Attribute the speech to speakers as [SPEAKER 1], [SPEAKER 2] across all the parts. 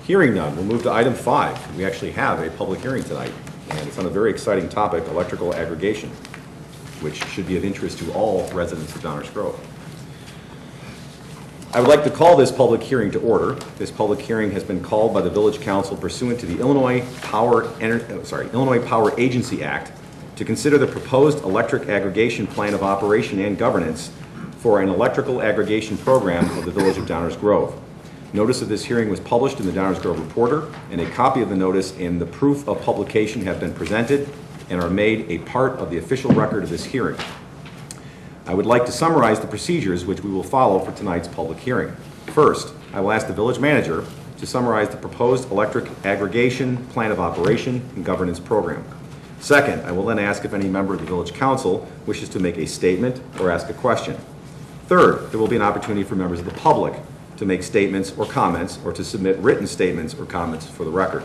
[SPEAKER 1] Hearing none, we'll move to item 5. We actually have a public hearing tonight, and it's on a very exciting topic, electrical aggregation, which should be of interest to all residents of Downers Grove. I would like to call this public hearing to order. This public hearing has been called by the Village Council pursuant to the Illinois Power Agency Act to consider the proposed electric aggregation plan of operation and governance for an electrical aggregation program of the Village of Downers Grove. Notice of this hearing was published in the Downers Grove Reporter, and a copy of the notice and the proof of publication have been presented and are made a part of the official record of this hearing. I would like to summarize the procedures which we will follow for tonight's public hearing. First, I will ask the village manager to summarize the proposed electric aggregation plan of operation and governance program. Second, I will then ask if any member of the village council wishes to make a statement or ask a question. Third, there will be an opportunity for members of the public to make statements or comments or to submit written statements or comments for the record.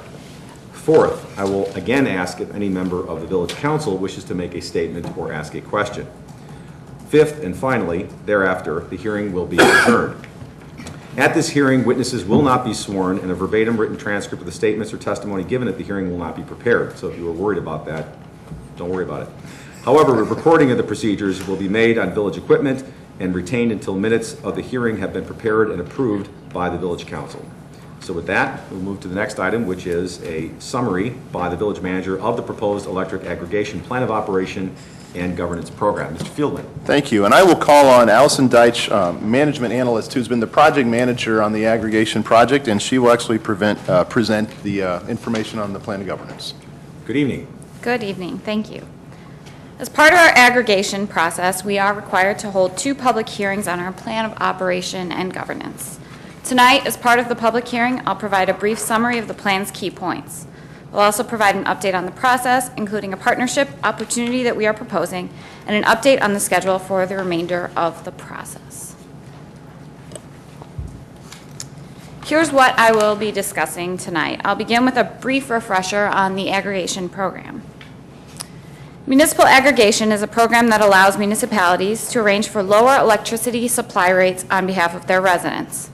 [SPEAKER 1] Fourth, I will again ask if any member of the village council wishes to make a statement or ask a question. Fifth, and finally, thereafter, the hearing will be adjourned. At this hearing, witnesses will not be sworn, and a verbatim written transcript of the statements or testimony given at the hearing will not be prepared. So if you were worried about that, don't worry about it. However, a recording of the procedures will be made on village equipment and retained until minutes of the hearing have been prepared and approved by the village council. So with that, we'll move to the next item, which is a summary by the village manager of the proposed electric aggregation plan of operation and governance program. Mr. Fieldman.
[SPEAKER 2] Thank you. And I will call on Allison Deitch, management analyst, who's been the project manager on the aggregation project, and she will actually present the information on the plan of governance.
[SPEAKER 1] Good evening.
[SPEAKER 3] Good evening. Thank you. As part of our aggregation process, we are required to hold 2 public hearings on our plan of operation and governance. Tonight, as part of the public hearing, I'll provide a brief summary of the plan's key points. We'll also provide an update on the process, including a partnership opportunity that we are proposing, and an update on the schedule for the remainder of the process. Here's what I will be discussing tonight. I'll begin with a brief refresher on the aggregation program. Municipal aggregation is a program that allows municipalities to arrange for lower electricity supply rates on behalf of their residents.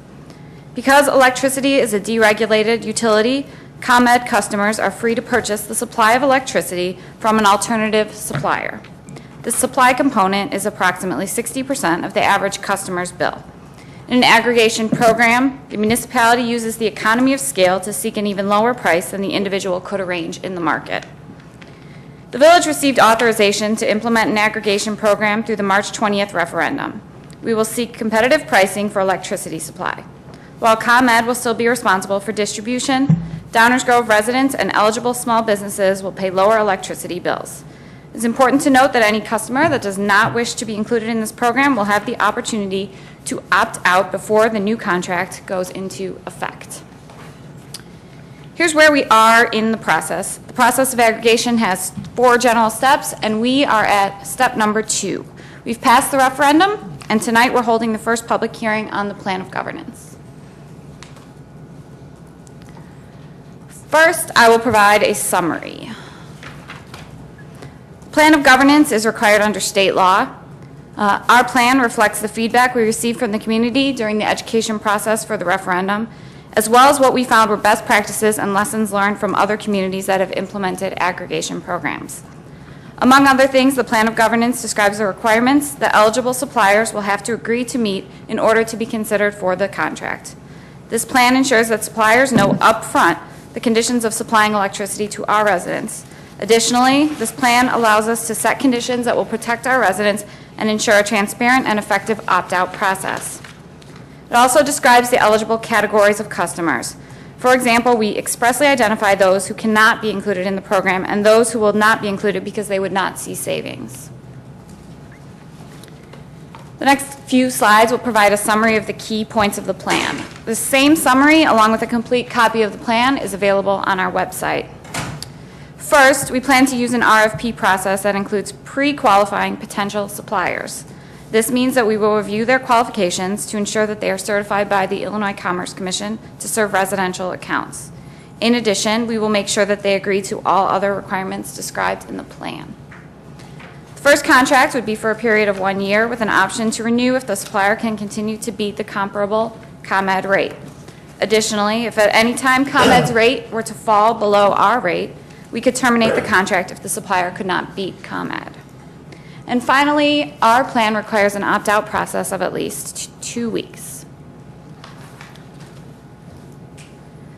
[SPEAKER 3] Because electricity is a deregulated utility, ComEd customers are free to purchase the supply of electricity from an alternative supplier. The supply component is approximately 60% of the average customer's bill. In an aggregation program, the municipality uses the economy of scale to seek an even lower price than the individual could arrange in the market. The village received authorization to implement an aggregation program through the March 20th referendum. We will seek competitive pricing for electricity supply. While ComEd will still be responsible for distribution, Downers Grove residents and eligible small businesses will pay lower electricity bills. It's important to note that any customer that does not wish to be included in this program will have the opportunity to opt out before the new contract goes into effect. Here's where we are in the process. The process of aggregation has 4 general steps, and we are at step number 2. We've passed the referendum, and tonight we're holding the first public hearing on the plan of governance. First, I will provide a summary. The plan of governance is required under state law. Our plan reflects the feedback we received from the community during the education process for the referendum, as well as what we found were best practices and lessons learned from other communities that have implemented aggregation programs. Among other things, the plan of governance describes the requirements that eligible suppliers will have to agree to meet in order to be considered for the contract. This plan ensures that suppliers know upfront the conditions of supplying electricity to our residents. Additionally, this plan allows us to set conditions that will protect our residents and ensure a transparent and effective opt-out process. It also describes the eligible categories of customers. For example, we expressly identify those who cannot be included in the program and those who will not be included because they would not see savings. The next few slides will provide a summary of the key points of the plan. The same summary, along with a complete copy of the plan, is available on our website. First, we plan to use an RFP process that includes pre-qualifying potential suppliers. This means that we will review their qualifications to ensure that they are certified by the Illinois Commerce Commission to serve residential accounts. In addition, we will make sure that they agree to all other requirements described in the plan. The first contract would be for a period of 1 year with an option to renew if the supplier can continue to beat the comparable ComEd rate. Additionally, if at any time ComEd's rate were to fall below our rate, we could terminate the contract if the supplier could not beat ComEd. And finally, our plan requires an opt-out process of at least 2 weeks.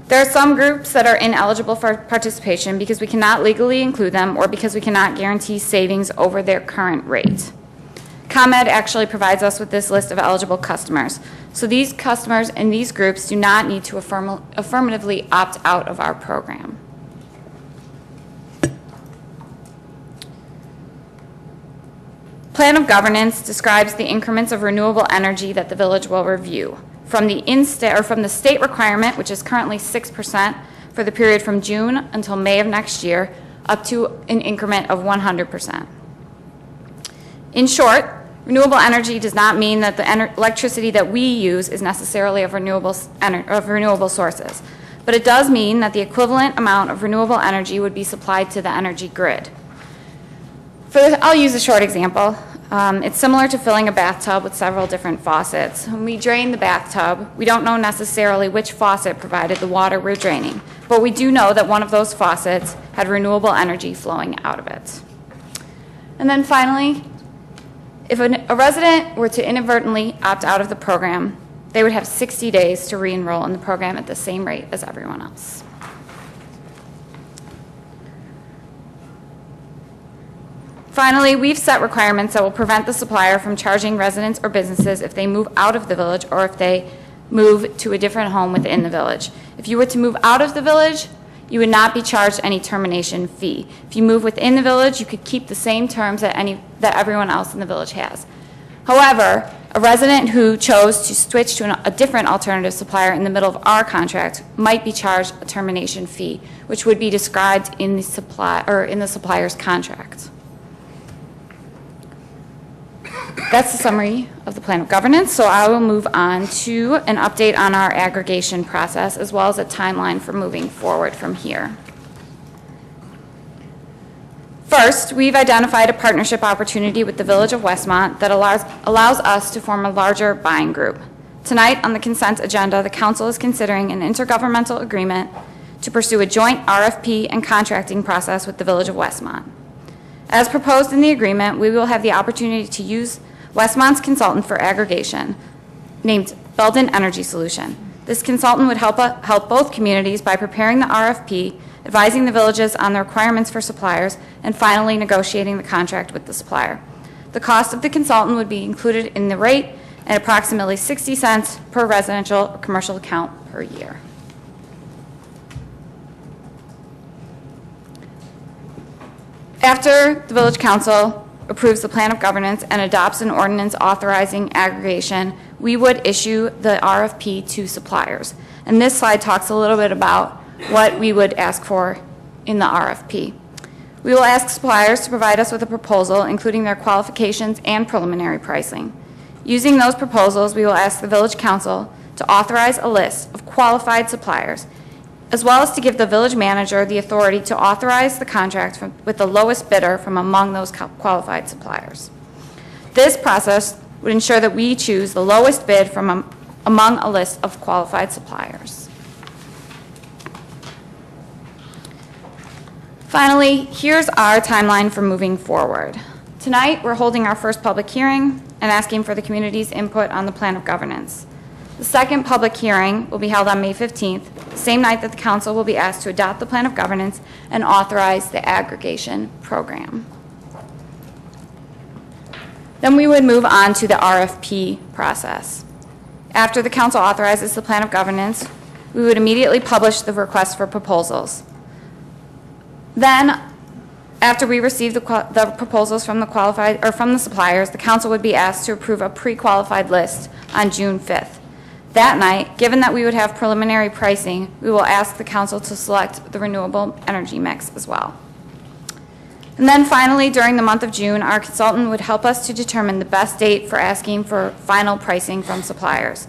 [SPEAKER 3] There are some groups that are ineligible for participation because we cannot legally include them or because we cannot guarantee savings over their current rate. ComEd actually provides us with this list of eligible customers. So these customers and these groups do not need to affirmatively opt out of our program. Plan of governance describes the increments of renewable energy that the village will review. From the state requirement, which is currently 6% for the period from June until May of next year, up to an increment of 100%. In short, renewable energy does not mean that the electricity that we use is necessarily of renewable sources, but it does mean that the equivalent amount of renewable energy would be supplied to the energy grid. I'll use a short example. It's similar to filling a bathtub with several different faucets. When we drain the bathtub, we don't know necessarily which faucet provided the water we're draining, but we do know that one of those faucets had renewable energy flowing out of it. And then finally, if a resident were to inadvertently opt out of the program, they would have 60 days to re-enroll in the program at the same rate as everyone else. Finally, we've set requirements that will prevent the supplier from charging residents or businesses if they move out of the village or if they move to a different home within the village. If you were to move out of the village, you would not be charged any termination fee. If you move within the village, you could keep the same terms that everyone else in the village has. However, a resident who chose to switch to a different alternative supplier in the middle of our contract might be charged a termination fee, which would be described in the supplier's contract. That's the summary of the plan of governance, so I will move on to an update on our aggregation process as well as a timeline for moving forward from here. First, we've identified a partnership opportunity with the Village of Westmont that allows us to form a larger buying group. Tonight on the consent agenda, the Council is considering an intergovernmental agreement to pursue a joint RFP and contracting process with the Village of Westmont. As proposed in the agreement, we will have the opportunity to use Westmont's consultant for aggregation, named Belden Energy Solution. This consultant would help both communities by preparing the RFP, advising the villages on the requirements for suppliers, and finally negotiating the contract with the supplier. The cost of the consultant would be included in the rate and approximately 60 cents per residential or commercial account per year. After the Village Council approves the plan of governance and adopts an ordinance authorizing aggregation, we would issue the RFP to suppliers. And this slide talks a little bit about what we would ask for in the RFP. We will ask suppliers to provide us with a proposal, including their qualifications and preliminary pricing. Using those proposals, we will ask the Village Council to authorize a list of qualified suppliers, as well as to give the village manager the authority to authorize the contract with the lowest bidder from among those qualified suppliers. This process would ensure that we choose the lowest bid from among a list of qualified suppliers. Finally, here's our timeline for moving forward. Tonight, we're holding our first public hearing and asking for the community's input on the plan of governance. The second public hearing will be held on May 15th, the same night that the council will be asked to adopt the plan of governance and authorize the aggregation program. Then we would move on to the RFP process. After the council authorizes the plan of governance, we would immediately publish the request for proposals. Then, after we receive the proposals from the suppliers, the council would be asked to approve a pre-qualified list on June 5th. That night, given that we would have preliminary pricing, we will ask the council to select the renewable energy mix as well. And then finally, during the month of June, our consultant would help us to determine the best date for asking for final pricing from suppliers.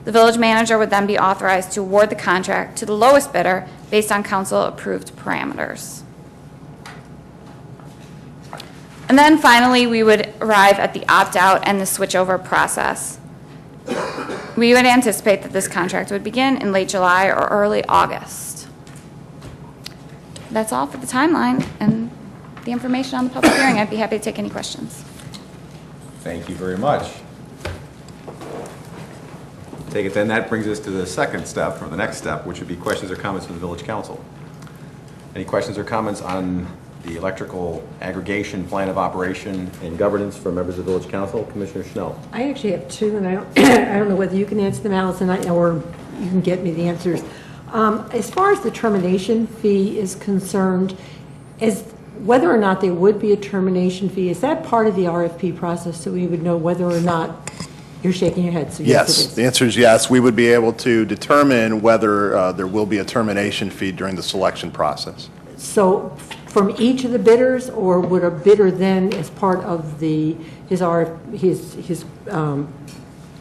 [SPEAKER 3] The village manager would then be authorized to award the contract to the lowest bidder based on council-approved parameters. And then finally, we would arrive at the opt-out and the switchover process. We would anticipate that this contract would begin in late July or early August. That's all for the timeline and the information on the public hearing. I'd be happy to take any questions.
[SPEAKER 1] Thank you very much. Take it then, that brings us to the second step, or the next step, which would be questions or comments from the village council. Any questions or comments on the electrical aggregation plan of operation and governance from members of the village council? Commissioner Schnell.
[SPEAKER 4] I actually have two, and I don't, I don't know whether you can answer them, Allison, or you can get me the answers. As far as the termination fee is concerned, whether or not there would be a termination fee, is that part of the RFP process so we would know whether or not? You're shaking your head, so yes, it
[SPEAKER 2] Yes,
[SPEAKER 4] is.
[SPEAKER 2] the answer is yes. We would be able to determine whether there will be a termination fee during the selection process.
[SPEAKER 4] So from each of the bidders, or would a bidder then, as part of his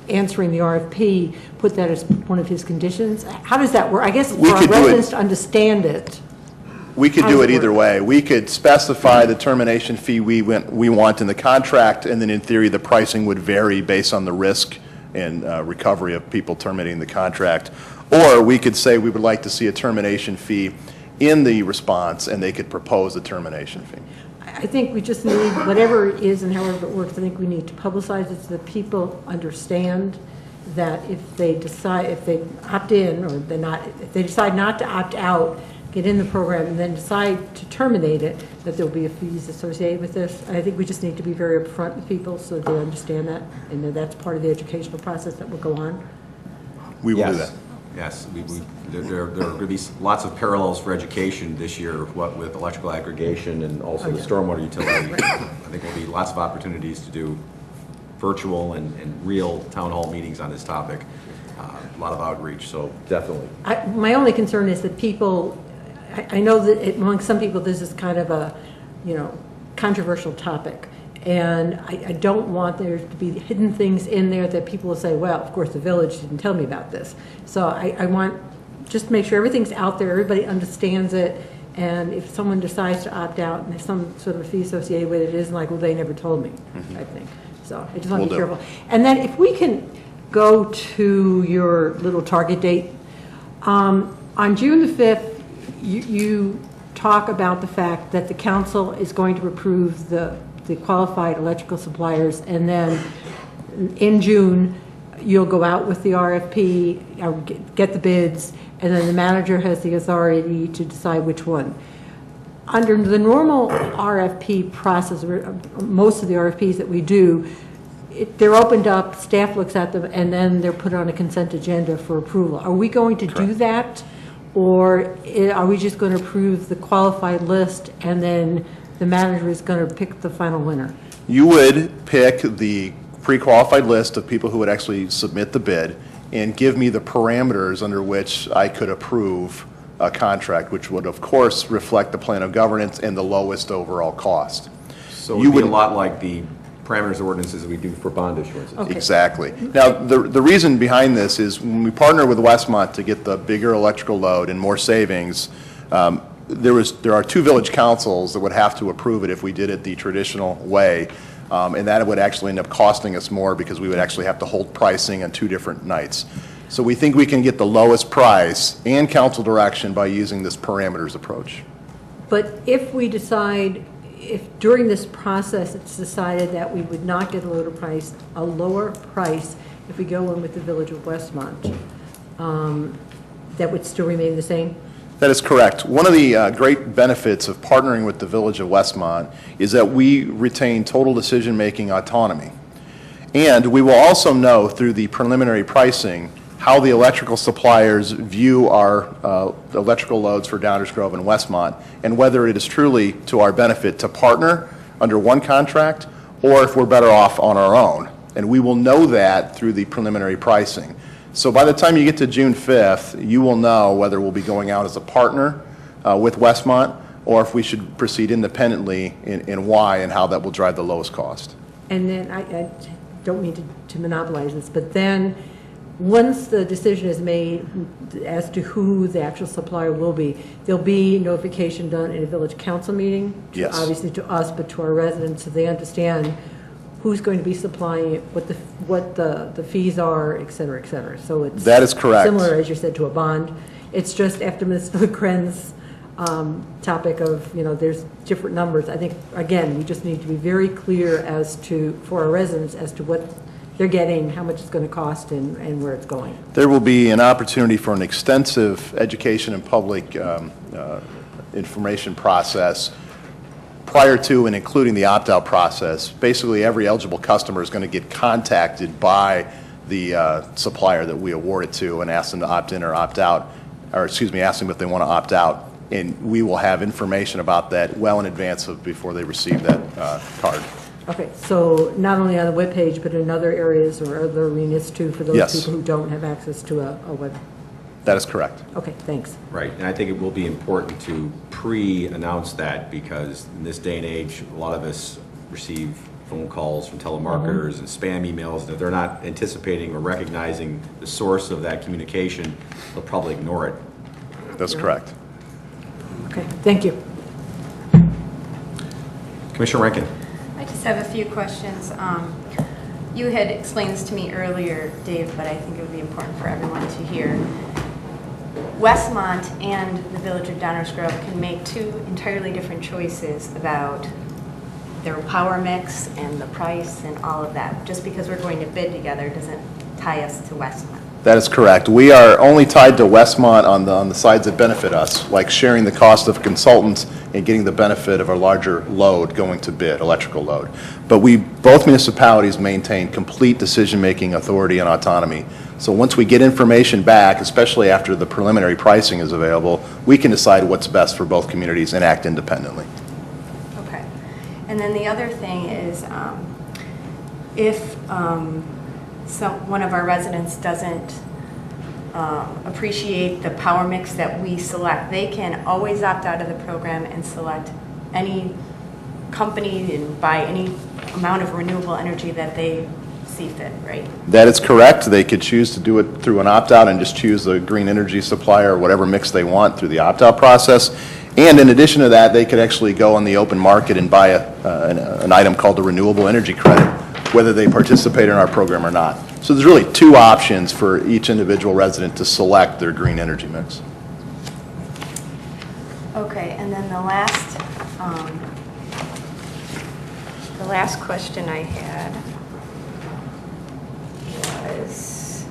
[SPEAKER 4] answering the RFP, put that as one of his conditions? How does that work? I guess for our residents to understand it.
[SPEAKER 2] We could do it either way. We could specify the termination fee we want in the contract, and then in theory, the pricing would vary based on the risk and recovery of people terminating the contract. Or we could say we would like to see a termination fee in the response, and they could propose a termination fee.
[SPEAKER 4] I think we just need, whatever it is and however it works, I think we need to publicize it so that people understand that if they opt in, or if they decide not to opt out, get in the program, and then decide to terminate it, that there'll be a fees associated with this. And I think we just need to be very upfront with people so they understand that, and that that's part of the educational process that will go on.
[SPEAKER 2] We will do that.
[SPEAKER 1] Yes, there are going to be lots of parallels for education this year, what with electrical aggregation and also the stormwater utility. I think there'll be lots of opportunities to do virtual and real town hall meetings on this topic. A lot of outreach, so definitely.
[SPEAKER 4] My only concern is that people, I know that among some people this is kind of a, controversial topic. And I don't want there to be hidden things in there that people will say, well, of course, the village didn't tell me about this. So I want just to make sure everything's out there, everybody understands it, and if someone decides to opt out and there's some sort of a fee associated with it, it isn't like, well, they never told me, I think. So I just want to be careful. And then if we can go to your little target date, on June the 5th, you talk about the fact that the council is going to approve the qualified electrical suppliers, and then in June, you'll go out with the RFP, get the bids, and then the manager has the authority to decide which one. Under the normal RFP process, most of the RFPs that we do, they're opened up, staff looks at them, and then they're put on a consent agenda for approval. Are we going to do that, or are we just going to approve the qualified list and then the manager is going to pick the final winner?
[SPEAKER 2] You would pick the pre-qualified list of people who would actually submit the bid and give me the parameters under which I could approve a contract, which would, of course, reflect the plan of governance and the lowest overall cost.
[SPEAKER 1] So it would be a lot like the parameters ordinances that we do for bond issuances.
[SPEAKER 4] Okay.
[SPEAKER 2] Exactly. Now, the reason behind this is when we partner with Westmont to get the bigger electrical load and more savings, there are two village councils that would have to approve it if we did it the traditional way, and that would actually end up costing us more because we would actually have to hold pricing on two different nights. So we think we can get the lowest price and council direction by using this parameters approach.
[SPEAKER 4] But if we decide, if during this process it's decided that we would not get a lower price if we go in with the Village of Westmont, that would still remain the same?
[SPEAKER 2] That is correct. One of the great benefits of partnering with the Village of Westmont is that we retain total decision-making autonomy. And we will also know through the preliminary pricing how the electrical suppliers view our electrical loads for Downers Grove and Westmont, and whether it is truly to our benefit to partner under one contract or if we're better off on our own. And we will know that through the preliminary pricing. So by the time you get to June 5th, you will know whether we'll be going out as a partner with Westmont or if we should proceed independently and why and how that will drive the lowest cost.
[SPEAKER 4] And then, I don't mean to monopolize this, but then once the decision is made as to who the actual supplier will be, there'll be notification done in a village council meeting,
[SPEAKER 2] Yes.
[SPEAKER 4] obviously to us, but to our residents, so they understand who's going to be supplying it, what the fees are, et cetera, et cetera. So it's.
[SPEAKER 2] That is correct.
[SPEAKER 4] Similar, as you said, to a bond. It's just after Mr. Kren's topic of, there's different numbers. I think, again, we just need to be very clear for our residents as to what they're getting, how much it's going to cost, and where it's going.
[SPEAKER 2] There will be an opportunity for an extensive education and public information process prior to and including the opt-out process. Basically, every eligible customer is going to get contacted by the supplier that we award it to and ask them to opt in or opt out, or excuse me, ask them if they want to opt out. And we will have information about that well in advance of before they receive that card.
[SPEAKER 4] Okay, so not only on the webpage, but in other areas or other arenas too, for those
[SPEAKER 2] Yes.
[SPEAKER 4] people who don't have access to a web.
[SPEAKER 2] That is correct.
[SPEAKER 4] Okay, thanks.
[SPEAKER 1] Right, and I think it will be important to pre-announce that, because in this day and age, a lot of us receive phone calls from telemarketers and spam emails, that they're not anticipating or recognizing the source of that communication, they'll probably ignore it.
[SPEAKER 2] That's correct.
[SPEAKER 4] Okay, thank you.
[SPEAKER 1] Commissioner Rankin.
[SPEAKER 5] I just have a few questions. You had explained this to me earlier, Dave, but I think it would be important for everyone to hear. Westmont and the Village of Downers Grove can make two entirely different choices about their power mix and the price and all of that. Just because we're going to bid together doesn't tie us to Westmont.
[SPEAKER 2] That is correct. We are only tied to Westmont on the sides that benefit us, like sharing the cost of consultants and getting the benefit of a larger load going to bid, electrical load. But both municipalities maintain complete decision-making authority and autonomy. So once we get information back, especially after the preliminary pricing is available, we can decide what's best for both communities and act independently.
[SPEAKER 5] Okay. And then the other thing is, if one of our residents doesn't appreciate the power mix that we select, they can always opt out of the program and select any company and buy any amount of renewable energy that they see fit, right?
[SPEAKER 2] That is correct. They could choose to do it through an opt-out and just choose the green energy supplier or whatever mix they want through the opt-out process. And in addition to that, they could actually go on the open market and buy an item called the renewable energy credit, whether they participate in our program or not. So there's really two options for each individual resident to select their green energy mix.
[SPEAKER 5] Okay, and then the last question I had was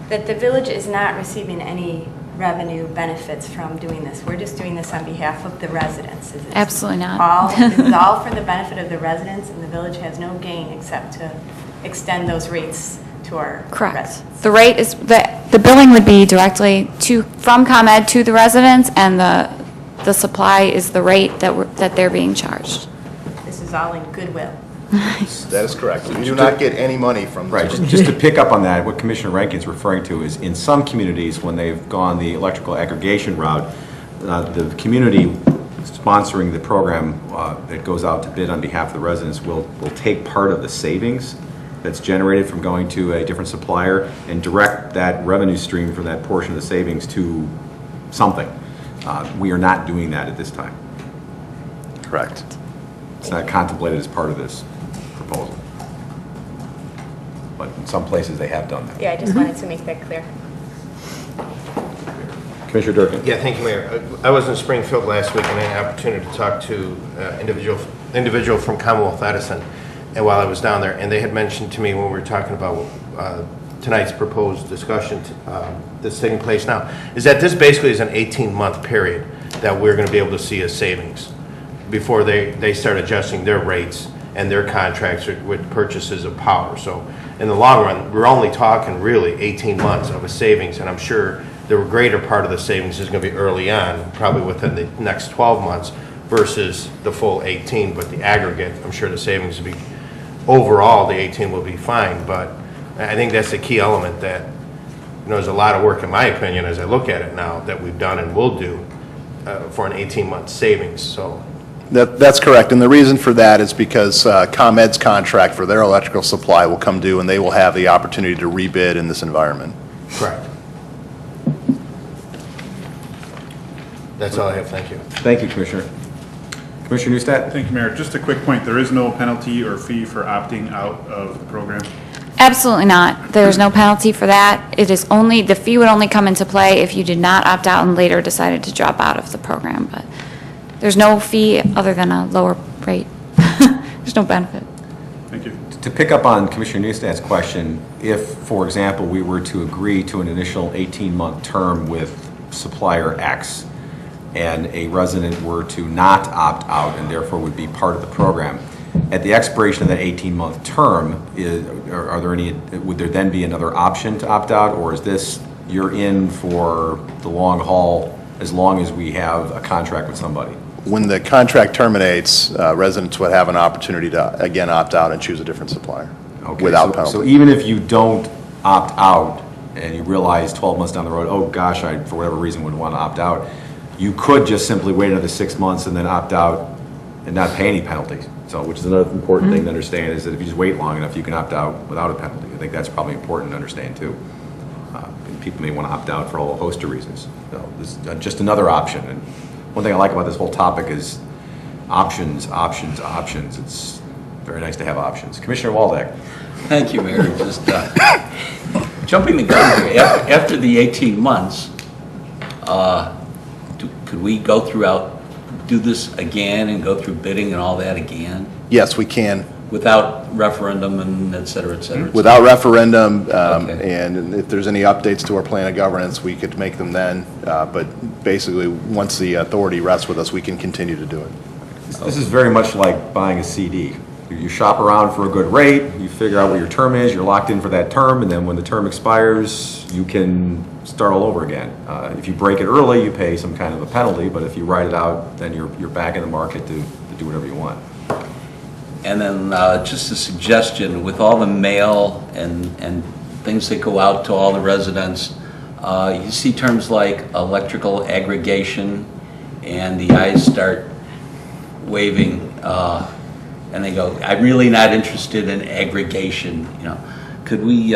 [SPEAKER 5] that the village is not receiving any revenue benefits from doing this. We're just doing this on behalf of the residents. Is it
[SPEAKER 3] Absolutely not.
[SPEAKER 5] Is it all for the benefit of the residents, and the village has no gain except to extend those rates to our
[SPEAKER 3] Correct.
[SPEAKER 5] residents?
[SPEAKER 3] The rate is, the billing would be directly from ComEd to the residents, and the supply is the rate that they're being charged.
[SPEAKER 5] This is all in goodwill.
[SPEAKER 2] That is correct. We do not get any money from this.
[SPEAKER 1] Right, just to pick up on that, what Commissioner Rankin is referring to is in some communities, when they've gone the electrical aggregation route, the community sponsoring the program that goes out to bid on behalf of the residents will take part of the savings that's generated from going to a different supplier and direct that revenue stream from that portion of the savings to something. We are not doing that at this time.
[SPEAKER 2] Correct.
[SPEAKER 1] It's not contemplated as part of this proposal. But in some places, they have done that.
[SPEAKER 5] Yeah, I just wanted to make that clear.
[SPEAKER 1] Commissioner Durkin.
[SPEAKER 6] Yeah, thank you, Mayor. I was in Springfield last week and I had an opportunity to talk to individual from Commonwealth Edison, and while I was down there, and they had mentioned to me when we were talking about tonight's proposed discussion that's taking place now, is that this basically is an 18-month period that we're going to be able to see as savings before they start adjusting their rates and their contracts with purchases of power. So in the long run, we're only talking really 18 months of a savings, and I'm sure the greater part of the savings is going to be early on, probably within the next 12 months versus the full 18, but the aggregate, I'm sure the savings will be, overall, the 18 will be fine, but I think that's the key element that, there's a lot of work, in my opinion, as I look at it now, that we've done and will do for an 18-month savings, so.
[SPEAKER 2] That's correct, and the reason for that is because ComEd's contract for their electrical supply will come due, and they will have the opportunity to rebid in this environment.
[SPEAKER 6] Correct. That's all I have, thank you.
[SPEAKER 1] Thank you, Commissioner. Commissioner Newstat?
[SPEAKER 7] Thank you, Mayor. Just a quick point, there is no penalty or fee for opting out of the program?
[SPEAKER 3] Absolutely not. There's no penalty for that. It is only, the fee would only come into play if you did not opt out and later decided to drop out of the program. But there's no fee other than a lower rate. There's no benefit.
[SPEAKER 7] Thank you.
[SPEAKER 1] To pick up on Commissioner Newstat's question, if, for example, we were to agree to an initial 18-month term with supplier X, and a resident were to not opt out and therefore would be part of the program, at the expiration of that 18-month term, would there then be another option to opt out, or is this, you're in for the long haul as long as we have a contract with somebody?
[SPEAKER 2] When the contract terminates, residents would have an opportunity to, again, opt out and choose a different supplier
[SPEAKER 1] Okay,
[SPEAKER 2] without
[SPEAKER 1] so
[SPEAKER 2] penalty.
[SPEAKER 1] even if you don't opt out and you realize 12 months down the road, oh gosh, I, for whatever reason, would want to opt out, you could just simply wait another 6 months and then opt out and not pay any penalties. So, which is another important thing to understand, is that if you just wait long enough, you can opt out without a penalty. I think that's probably important to understand too. And people may want to opt out for a whole host of reasons. So this is just another option. And one thing I like about this whole topic is options, options, options. It's very nice to have options. Commissioner Waldeck.
[SPEAKER 8] Thank you, Mayor. Just jumping the gun here, after the 18 months, could we go do this again and go through bidding and all that again
[SPEAKER 2] Yes, we can.
[SPEAKER 8] without referendum and et cetera, et cetera?
[SPEAKER 2] Without referendum,
[SPEAKER 8] Okay.
[SPEAKER 2] and if there's any updates to our plan of governance, we could make them then. But basically, once the authority rests with us, we can continue to do it.
[SPEAKER 1] This is very much like buying a CD. You shop around for a good rate, you figure out what your term is, you're locked in for that term, and then when the term expires, you can start all over again. If you break it early, you pay some kind of a penalty, but if you ride it out, then you're back in the market to do whatever you want.
[SPEAKER 8] And then just a suggestion, with all the mail and things that go out to all the residents, you see terms like electrical aggregation, and the eyes start waving, and they go, I'm really not interested in aggregation. You know, could we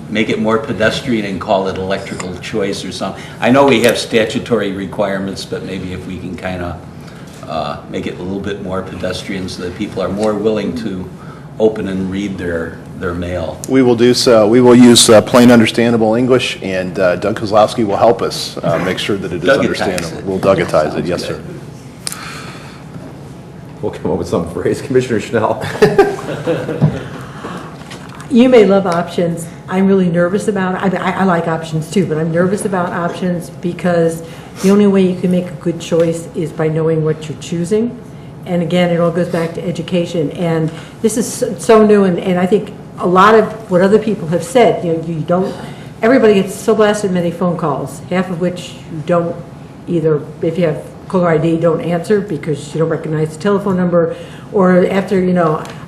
[SPEAKER 8] make it more pedestrian and call it electrical choice or something? I know we have statutory requirements, but maybe if we can kind of make it a little bit more pedestrian so that people are more willing to open and read their mail.
[SPEAKER 2] We will do so. We will use plain understandable English, and Doug Kozlowski will help us make sure that it is
[SPEAKER 8] Dougitize
[SPEAKER 2] understandable.
[SPEAKER 8] it.
[SPEAKER 2] We'll Dougitize it,
[SPEAKER 8] Sounds
[SPEAKER 2] yes,
[SPEAKER 8] good.
[SPEAKER 2] sir.
[SPEAKER 1] We'll come up with some phrase. Commissioner Schnell.
[SPEAKER 4] You may love options. I'm really nervous about it. I mean, I like options too, but I'm nervous about options because the only way you can make a good choice is by knowing what you're choosing. And again, it all goes back to education. And this is so new, and I think a lot of what other people have said, you don't, everybody gets so blasted many phone calls, half of which you don't either, if you have caller ID, don't answer because you don't recognize the telephone number, or after,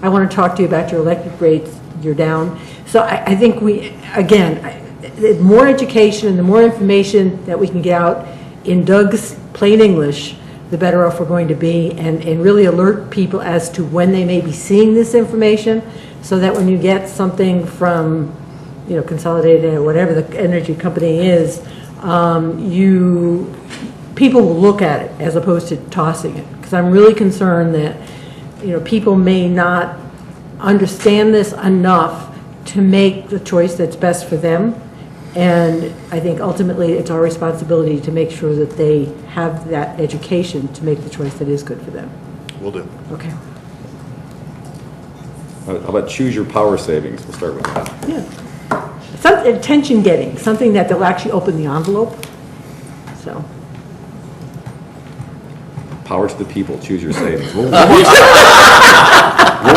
[SPEAKER 4] I want to talk to you about your electric rates, you're down. So I think the more education and the more information that we can get out in Doug's plain English, the better off we're going to be, and really alert people as to when they may be seeing this information, so that when you get something from, Consolidated or whatever the energy company is, people will look at it as opposed to tossing it. Because I'm really concerned that, people may not understand this enough to make the choice that's best for them. And I think ultimately it's our responsibility to make sure that they have that education to make the choice that is good for them.
[SPEAKER 2] Will do.
[SPEAKER 4] Okay.
[SPEAKER 1] How about choose your power savings? We'll start with that.
[SPEAKER 4] Yeah. Some attention getting, something that they'll actually open the envelope. So.
[SPEAKER 1] Power to the people, choose your savings. We'll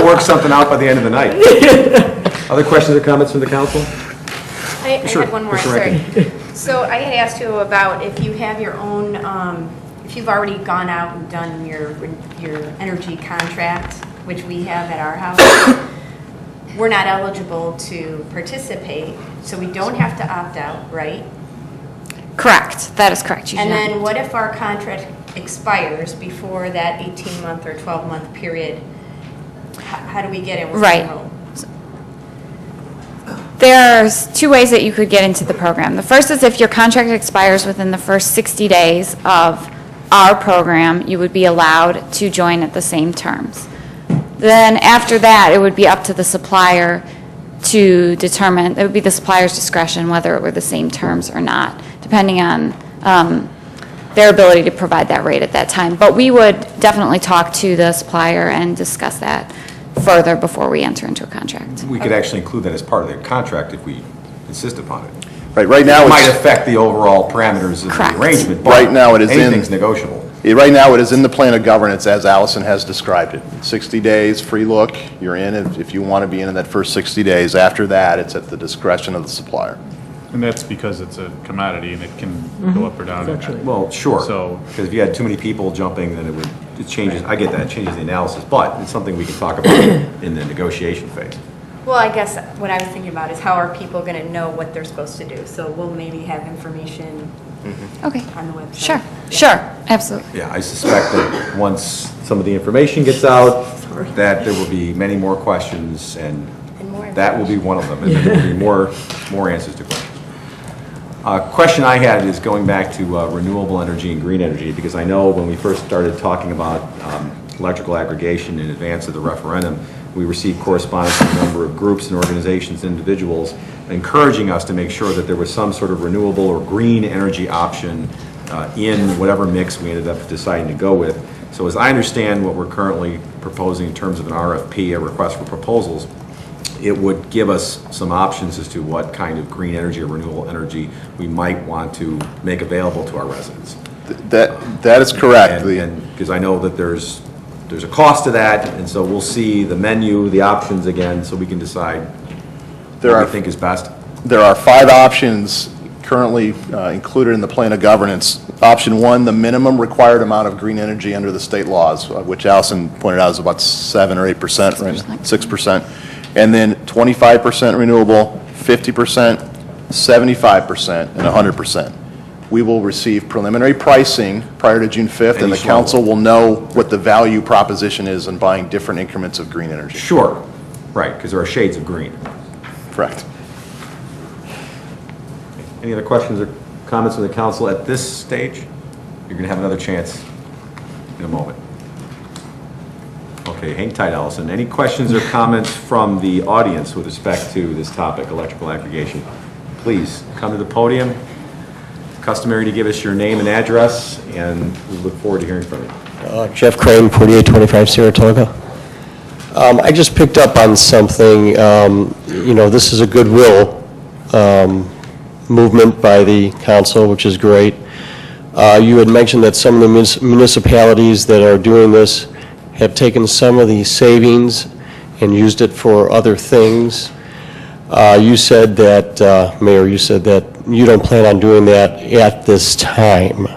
[SPEAKER 1] work something out by the end of the night. Other questions or comments from the council?
[SPEAKER 5] I
[SPEAKER 1] Sure,
[SPEAKER 5] had one more,
[SPEAKER 1] Commissioner
[SPEAKER 5] sorry. So I had asked you about if you have your own, if you've already gone out and done your energy contract, which we have at our house, we're not eligible to participate, so we don't have to opt out, right?
[SPEAKER 3] Correct. That is correct. You
[SPEAKER 5] And
[SPEAKER 3] do not-
[SPEAKER 5] then what if our contract expires before that 18-month or 12-month period? How do we get in with
[SPEAKER 3] Right.
[SPEAKER 5] the role?
[SPEAKER 3] There's two ways that you could get into the program. The first is if your contract expires within the first 60 days of our program, you would be allowed to join at the same terms. Then after that, it would be up to the supplier to determine, it would be the supplier's discretion whether it were the same terms or not, depending on their ability to provide that rate at that time. But we would definitely talk to the supplier and discuss that further before we enter into a contract.
[SPEAKER 1] We could actually include that as part of the contract if we insist upon it.
[SPEAKER 2] Right now,
[SPEAKER 1] It might
[SPEAKER 2] it's,
[SPEAKER 1] affect the overall parameters of
[SPEAKER 3] Correct.
[SPEAKER 1] the arrangement,
[SPEAKER 2] Right now, it is in-
[SPEAKER 1] anything's negotiable.
[SPEAKER 2] right now, it is in the plan of governance as Allison has described it. 60 days, free look, you're in if you want to be in that first 60 days. After that, it's at the discretion of the supplier.
[SPEAKER 7] And that's because it's a commodity and it can go up or down.
[SPEAKER 4] Essentially.
[SPEAKER 1] Well, sure.
[SPEAKER 7] So-
[SPEAKER 1] Because if you had too many people jumping, then it changes, I get that, it changes the analysis, but it's something we can talk about in the negotiation phase.
[SPEAKER 5] Well, I guess what I was thinking about is how are people going to know what they're supposed to do? So we'll maybe have information
[SPEAKER 3] Okay.
[SPEAKER 5] on the website.
[SPEAKER 3] Sure, sure, absolutely.
[SPEAKER 1] Yeah, I suspect that once some of the information gets out, that there will be many more questions, and
[SPEAKER 5] And more
[SPEAKER 1] that will be one of them, and there will be more answers to questions. Question I had is going back to renewable energy and green energy, because I know when we first started talking about electrical aggregation in advance of the referendum, we received correspondence from a number of groups and organizations, individuals, encouraging us to make sure that there was some sort of renewable or green energy option in whatever mix we ended up deciding to go with. So as I understand what we're currently proposing in terms of an RFP, a request for proposals, it would give us some options as to what kind of green energy or renewable energy we might want to make available to our residents.
[SPEAKER 2] That is correct.
[SPEAKER 1] And because I know that there's a cost to that, and so we'll see the menu, the options again, so we can decide what we think is best.
[SPEAKER 2] There are 5 options currently included in the plan of governance. Option 1, the minimum required amount of green energy under the state laws, which Allison pointed out is about 7 or 8%, right? 6%. And then 25% renewable, 50%, 75%, and 100%. We will receive preliminary pricing prior to June 5th, and the
[SPEAKER 1] Any
[SPEAKER 2] council will know what the value proposition is in buying different increments of green energy.
[SPEAKER 1] Sure, right, because there are shades of green.
[SPEAKER 2] Correct.
[SPEAKER 1] Any other questions or comments from the council at this stage? You're going to have another chance in a moment. Okay, hang tight, Allison. Any questions or comments from the audience with respect to this topic, electrical aggregation? Please come to the podium. Customary to give us your name and address, and we look forward to hearing from you.
[SPEAKER 9] Jeff Crane, 4825 Saratoga. I just picked up on something, this is a goodwill movement by the council, which is great. You had mentioned that some of the municipalities that are doing this have taken some of the savings and used it for other things. You said that, Mayor, you don't plan on doing that at this time.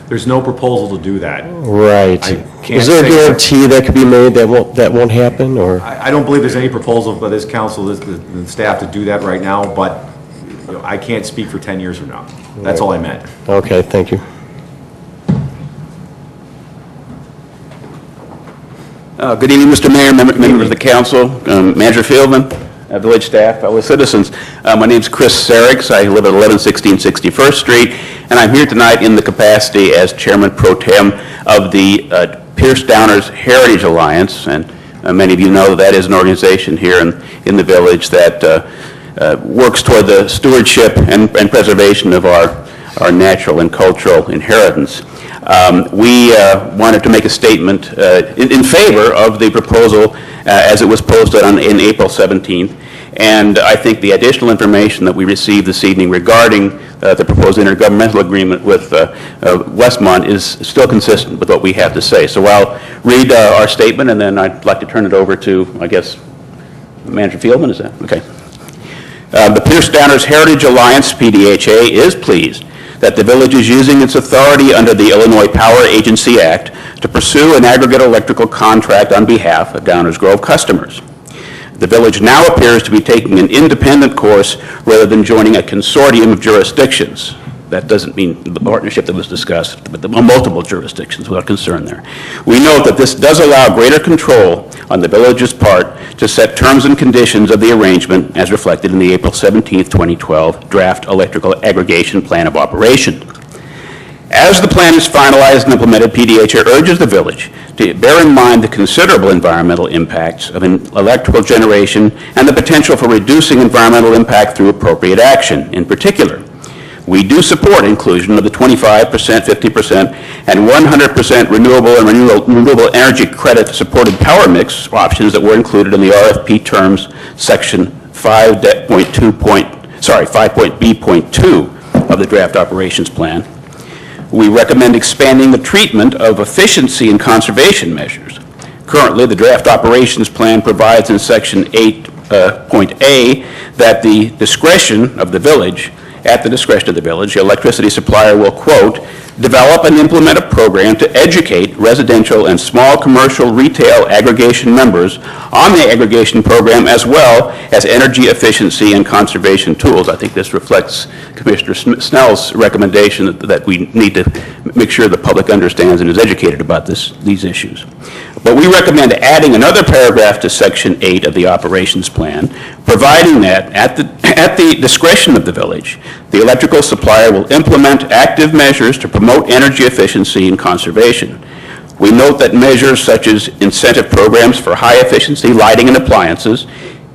[SPEAKER 1] There's no proposal to do that.
[SPEAKER 9] Right.
[SPEAKER 1] I can't
[SPEAKER 9] Is there a
[SPEAKER 1] say that.
[SPEAKER 9] guarantee that could be made that won't happen, or?
[SPEAKER 1] I don't believe there's any proposal by this council, the staff, to do that right now, but I can't speak for 10 years from now. That's all I meant.
[SPEAKER 9] Okay, thank you.
[SPEAKER 10] Good evening, Mr. Mayor, members of the council, Manager Fieldman, village staff, fellow citizens. My name's Chris Sarix. I live at 1116 61st Street, and I'm here tonight in the capacity as Chairman Pro Tem of the Pierce Downers Heritage Alliance, and many of you know that is an organization here in the village that works toward the stewardship and preservation of our natural and cultural inheritance. We wanted to make a statement in favor of the proposal as it was posted in April 17th, and I think the additional information that we received this evening regarding the proposed intergovernmental agreement with Westmont is still consistent with what we have to say. So I'll read our statement, and then I'd like to turn it over to, I guess, Manager Fieldman, is that? Okay. The Pierce Downers Heritage Alliance, PDHA, is pleased that the village is using its authority under the Illinois Power Agency Act to pursue an aggregate electrical contract on behalf of Downers Grove customers. The village now appears to be taking an independent course rather than joining a consortium of jurisdictions. That doesn't mean the partnership that was discussed, but the multiple jurisdictions without concern there. We note that this does allow greater control on the village's part to set terms and conditions of the arrangement as reflected in the April 17, 2012 draft electrical aggregation plan of operation. As the plan is finalized and implemented, PDHA urges the village to bear in mind the considerable environmental impacts of electrical generation and the potential for reducing environmental impact through appropriate action. In particular, we do support inclusion of the 25%, 50%, and 100% renewable and renewable energy credit supported power mix options that were included in the RFP terms, section 5.B.2 of the draft operations plan. We recommend expanding the treatment of efficiency and conservation measures. Currently, the draft operations plan provides in section 8.A that the discretion of the village, at the discretion of the village, the electricity supplier will, quote, develop and implement a program to educate residential and small commercial retail aggregation members on the aggregation program as well as energy efficiency and conservation tools. I think this reflects Commissioner Snell's recommendation that we need to make sure the public understands and is educated about these issues. But we recommend adding another paragraph to Section 8 of the operations plan, providing that at the discretion of the village, the electrical supplier will implement active measures to promote energy efficiency and conservation. We note that measures such as incentive programs for high-efficiency lighting and appliances,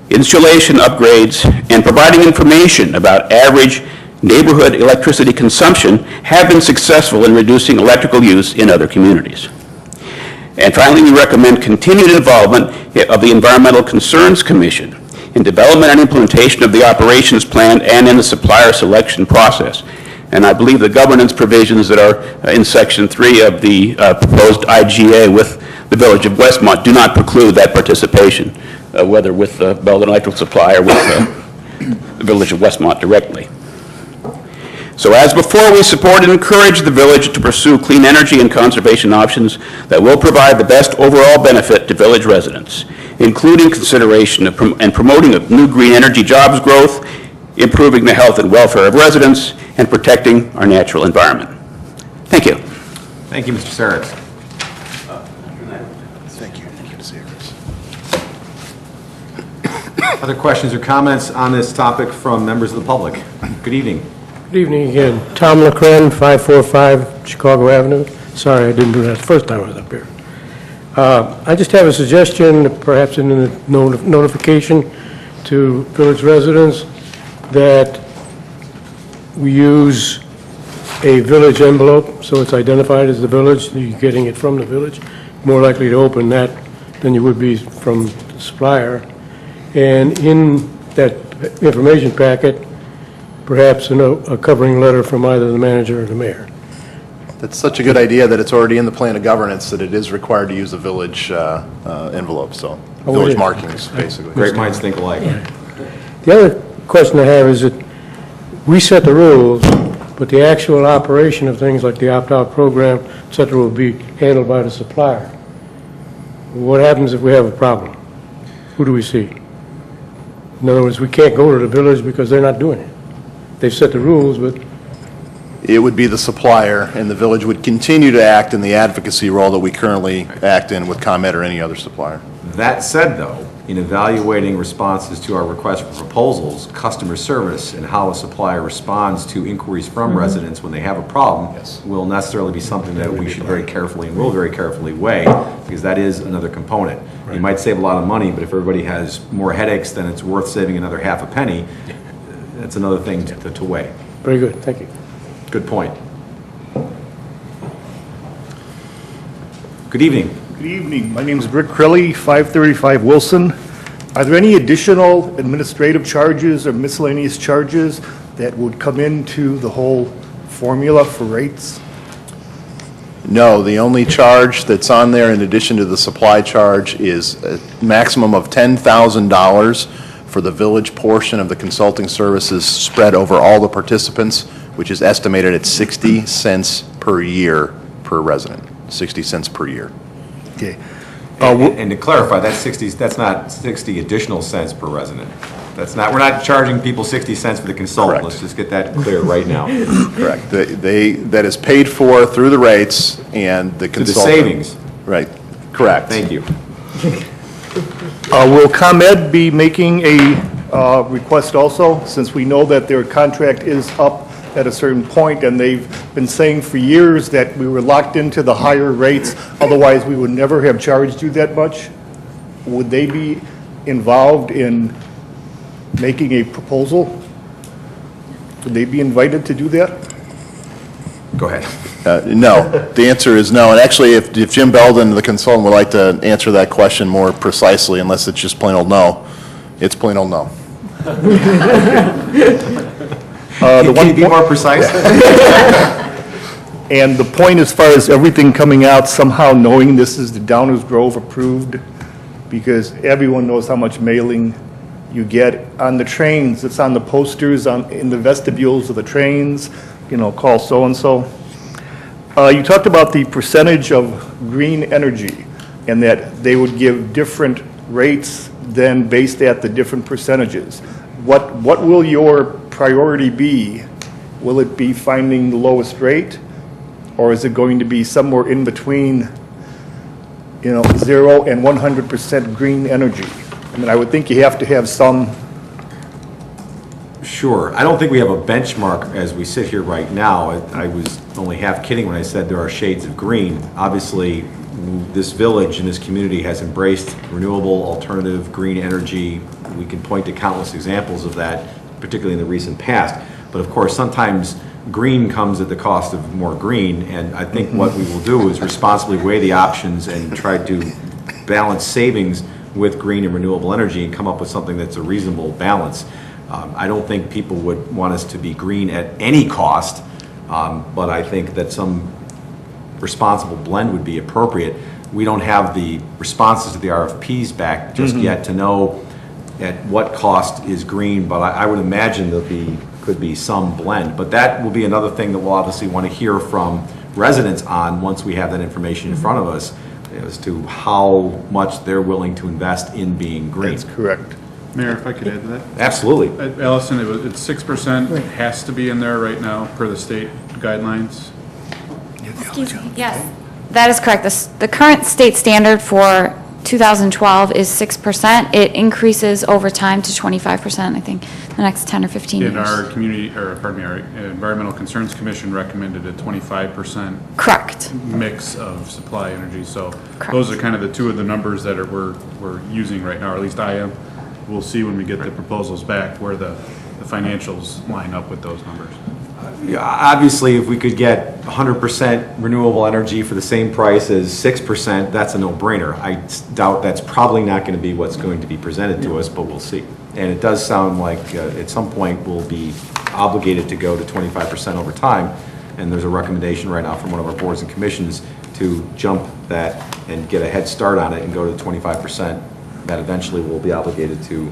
[SPEAKER 10] insulation upgrades, and providing information about average neighborhood electricity consumption have been successful in reducing electrical use in other communities. And finally, we recommend continued involvement of the Environmental Concerns Commission in development and implementation of the operations plan and in the supplier selection process. And I believe the governance provisions that are in Section 3 of the proposed IGA with the Village of Westmont do not preclude that participation, whether with the Belden Electric Supply or with the Village of Westmont directly. So as before, we support and encourage the village to pursue clean energy and conservation options that will provide the best overall benefit to village residents, including consideration of and promoting of new green energy jobs growth, improving the health and welfare of residents, and protecting our natural environment. Thank you.
[SPEAKER 1] Thank you, Mr. Sarek.
[SPEAKER 2] Thank you. Good to see you, Chris.
[SPEAKER 1] Other questions or comments on this topic from members of the public? Good evening.
[SPEAKER 11] Good evening again. Tom LeCren, 545 Chicago Avenue. Sorry, I didn't do that the first time I was up here. I just have a suggestion, perhaps in the notification to village residents, that we use a village envelope, so it's identified as the village, you're getting it from the village, more likely to open that than you would be from the supplier. And in that information packet, perhaps a covering letter from either the manager or the mayor.
[SPEAKER 2] That's such a good idea that it's already in the plan of governance that it is required to use a village envelope, so village
[SPEAKER 11] is.
[SPEAKER 2] markings, basically.
[SPEAKER 1] Great minds think alike.
[SPEAKER 11] The other question I have is that we set the rules, but the actual operation of things like the opt-out program, et cetera, will be handled by the supplier. What happens if we have a problem? Who do we see? In other words, we can't go to the village because they're not doing it. They've set the rules, but
[SPEAKER 2] It would be the supplier, and the village would continue to act in the advocacy role that we currently act in with ComEd or any other supplier.
[SPEAKER 1] That said, though, in evaluating responses to our request for proposals, customer service and how a supplier responds to inquiries from residents when they have a problem will necessarily be something that we should very carefully and will very carefully weigh, because that is another component. You might save a lot of money, but if everybody has more headaches, then it's worth saving another half a penny. That's another thing to weigh.
[SPEAKER 11] very good, thank you.
[SPEAKER 1] Good point. Good evening.
[SPEAKER 12] Good evening. My name is Rick Crilly, 535 Wilson. Are there any additional administrative charges or miscellaneous charges that would come into the whole formula for rates?
[SPEAKER 2] No, the only charge that's on there in addition to the supply charge is a maximum of $10,000 for the village portion of the consulting services spread over all the participants, which is estimated at 60 cents per year per resident, 60 cents per year.
[SPEAKER 12] Okay.
[SPEAKER 1] And to clarify, that's not 60 additional cents per resident. That's not, we're not charging people 60 cents for the consultant.
[SPEAKER 2] Correct.
[SPEAKER 1] Let's just get that clear right now.
[SPEAKER 2] Correct. That is paid for through the rates and the
[SPEAKER 1] To the
[SPEAKER 2] consultant.
[SPEAKER 1] savings.
[SPEAKER 2] Right, correct.
[SPEAKER 1] Thank you.
[SPEAKER 12] Will ComEd be making a request also, since we know that their contract is up at a certain point and they've been saying for years that we were locked into the higher rates, otherwise we would never have charged you that much. Would they be involved in making a proposal? Would they be invited to do that?
[SPEAKER 1] Go ahead.
[SPEAKER 2] No, the answer is no. And actually, if Jim Belden, the consultant, would like to answer that question more precisely, unless it's just plain old no, it's plain old no.
[SPEAKER 1] Can you be more precise?
[SPEAKER 12] And the point as far as everything coming out, somehow knowing this is the Downers Grove approved, because everyone knows how much mailing you get on the trains, it's on the posters, in the vestibules of the trains, call so-and-so. You talked about the percentage of green energy, and that they would give different rates then based at the different percentages. What will your priority be? Will it be finding the lowest rate? Or is it going to be somewhere in between, 0 and 100% green energy? I mean, I would think you have to have some.
[SPEAKER 1] Sure. I don't think we have a benchmark as we sit here right now. I was only half kidding when I said there are shades of green. Obviously, this village and this community has embraced renewable, alternative, green energy. We can point to countless examples of that, particularly in the recent past. But of course, sometimes green comes at the cost of more green, and I think what we will do is responsibly weigh the options and try to balance savings with green and renewable energy and come up with something that's a reasonable balance. I don't think people would want us to be green at any cost, but I think that some responsible blend would be appropriate. We don't have the responses to the RFPs back just yet to know at what cost is green, but I would imagine could be some blend. But that will be another thing that we'll obviously want to hear from residents on once we have that information in front of us as to how much they're willing to invest in being green.
[SPEAKER 12] That's correct.
[SPEAKER 7] Mayor, if I could add to that?
[SPEAKER 1] Absolutely.
[SPEAKER 7] Allison, it's 6%, has to be in there right now per the state guidelines.
[SPEAKER 3] Excuse me, yes. That is correct. The current state standard for 2012 is 6%. It increases over time to 25%, I think, the next 10 or 15 years.
[SPEAKER 7] And our our Environmental Concerns Commission recommended a 25%
[SPEAKER 3] Correct.
[SPEAKER 7] mix of supply energy. So
[SPEAKER 3] Correct.
[SPEAKER 7] those are kind of the two of the numbers that we're using right now, or at least I am. We'll see when we get the proposals back where the financials line up with those numbers.
[SPEAKER 1] Yeah, obviously, if we could get 100% renewable energy for the same price as 6%, that's a no-brainer. I doubt that's probably not going to be what's going to be presented to us, but we'll see. And it does sound like at some point we'll be obligated to go to 25% over time, and there's a recommendation right now from one of our boards and commissions to jump that and get a head start on it and go to 25%. That eventually we'll be obligated to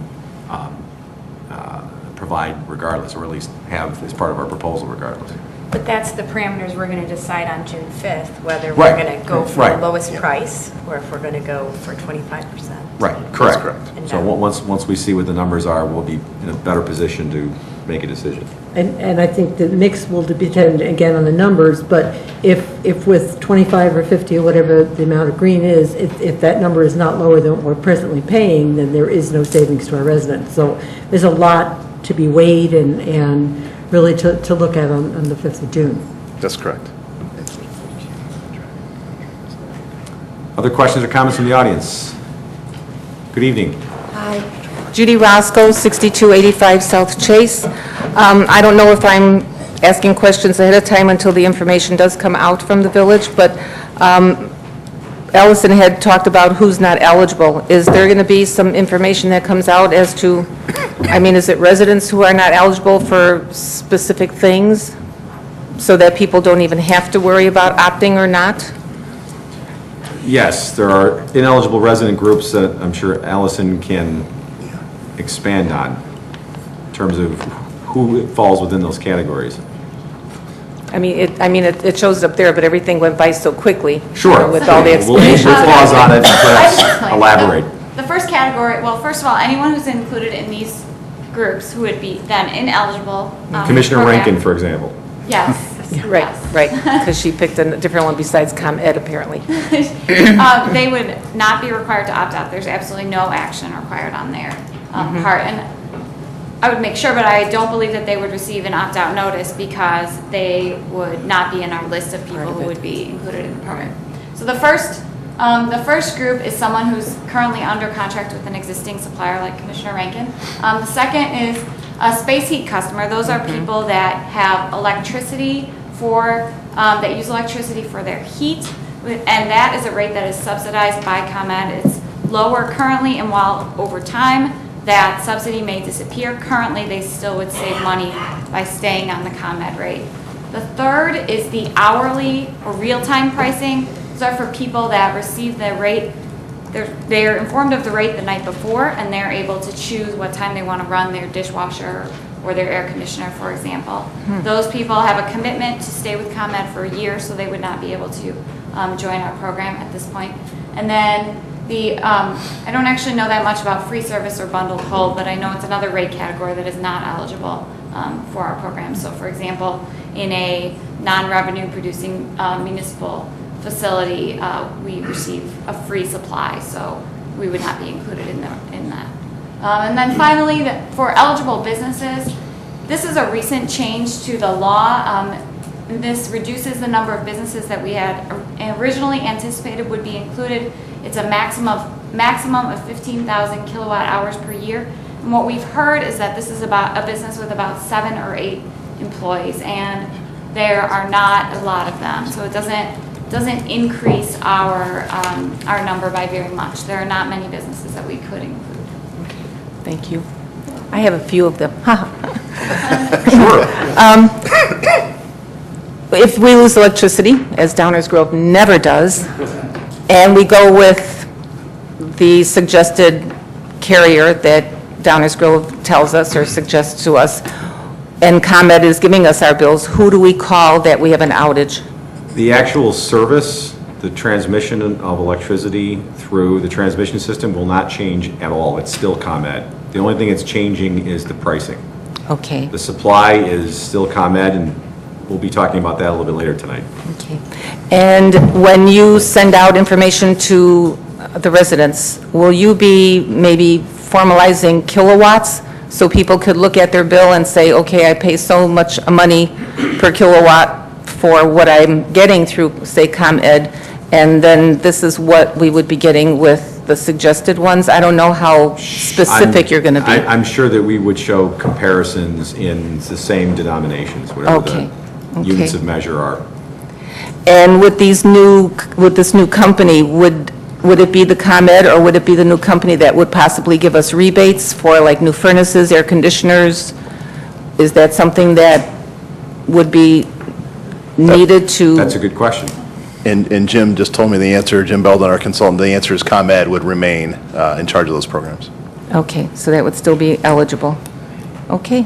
[SPEAKER 1] provide regardless, or at least have as part of our proposal regardless.
[SPEAKER 5] But that's the parameters we're going to decide on June 5th, whether
[SPEAKER 1] Right.
[SPEAKER 5] we're going to go for
[SPEAKER 1] Right.
[SPEAKER 5] the lowest price or if we're going to go for 25%.
[SPEAKER 1] Right, correct.
[SPEAKER 5] And
[SPEAKER 1] So
[SPEAKER 5] then-
[SPEAKER 1] once we see what the numbers are, we'll be in a better position to make a decision.
[SPEAKER 4] And I think the mix will depend, again, on the numbers, but if with 25 or 50 or whatever the amount of green is, if that number is not lower than what we're presently paying, then there is no savings to our residents. So there's a lot to be weighed and really to look at on the 5th of June.
[SPEAKER 2] That's correct.
[SPEAKER 1] Other questions or comments from the audience? Good evening.
[SPEAKER 13] Hi, Judy Roscoe, 6285 South Chase. I don't know if I'm asking questions ahead of time until the information does come out from the village, but Allison had talked about who's not eligible. Is there going to be some information that comes out as to, is it residents who are not eligible for specific things so that people don't even have to worry about opting or not?
[SPEAKER 1] Yes, there are ineligible resident groups that I'm sure Allison can expand on in terms of who falls within those categories.
[SPEAKER 13] It shows up there, but everything went by so quickly.
[SPEAKER 1] Sure.
[SPEAKER 13] With all the
[SPEAKER 1] We'll
[SPEAKER 13] explanations.
[SPEAKER 1] pause on it and
[SPEAKER 3] I can
[SPEAKER 1] perhaps
[SPEAKER 3] explain.
[SPEAKER 1] elaborate.
[SPEAKER 3] The first category, well, first of all, anyone who's included in these groups who would be then ineligible.
[SPEAKER 1] Commissioner
[SPEAKER 3] program-
[SPEAKER 1] Rankin, for example.
[SPEAKER 3] Yes.
[SPEAKER 13] Right,
[SPEAKER 3] yes.
[SPEAKER 13] right, because she picked a different one besides ComEd, apparently.
[SPEAKER 3] They would not be required to opt out. There's absolutely no action required on their part. And I would make sure, but I don't believe that they would receive an opt-out notice because they would not be in our list of people who would be included in the program. So the first group is someone who's currently under contract with an existing supplier like Commissioner Rankin. The second is a space heat customer. Those are people that have electricity that use electricity for their heat, and that is a rate that is subsidized by ComEd. It's lower currently, and while over time that subsidy may disappear, currently they still would save money by staying on the ComEd rate. The third is the hourly or real-time pricing. Those are for people that receive the rate. They're informed of the rate the night before, and they're able to choose what time they want to run their dishwasher or their air conditioner, for example. Those people have a commitment to stay with ComEd for a year, so they would not be able to join our program at this point. And then I don't actually know that much about free service or bundled hold, but I know it's another rate category that is not eligible for our program. So for example, in a non-revenue producing municipal facility, we receive a free supply, so we would not be included in that. And then finally, for eligible businesses, this is a recent change to the law. This reduces the number of businesses that we had originally anticipated would be included. It's a maximum of 15,000 kilowatt hours per year. And what we've heard is that this is about a business with about 7 or 8 employees, and there are not a lot of them. So it doesn't increase our number by very much. There are not many businesses that we could include.
[SPEAKER 13] Thank you. I have a few of them. If we lose electricity, as Downers Grove never does, and we go with the suggested carrier that Downers Grove tells us or suggests to us, and ComEd is giving us our bills, who do we call that we have an outage?
[SPEAKER 1] The actual service, the transmission of electricity through the transmission system will not change at all. It's still ComEd. The only thing that's changing is the pricing.
[SPEAKER 13] Okay.
[SPEAKER 1] The supply is still ComEd, and we'll be talking about that a little bit later tonight.
[SPEAKER 13] Okay. And when you send out information to the residents, will you be maybe formalizing kilowatts so people could look at their bill and say, okay, I pay so much money per kilowatt for what I'm getting through, say, ComEd, and then this is what we would be getting with the suggested ones? I don't know how specific you're going to be.
[SPEAKER 1] I'm sure that we would show comparisons in the same denominations, whatever
[SPEAKER 13] Okay.
[SPEAKER 1] the units of measure are.
[SPEAKER 13] And with this new company, would it be the ComEd, or would it be the new company that would possibly give us rebates for like new furnaces, air conditioners? Is that something that would be needed to?
[SPEAKER 1] That's a good question.
[SPEAKER 2] And Jim just told me the answer, Jim Belden, our consultant, the answer is ComEd would remain in charge of those programs.
[SPEAKER 13] Okay, so that would still be eligible. Okay.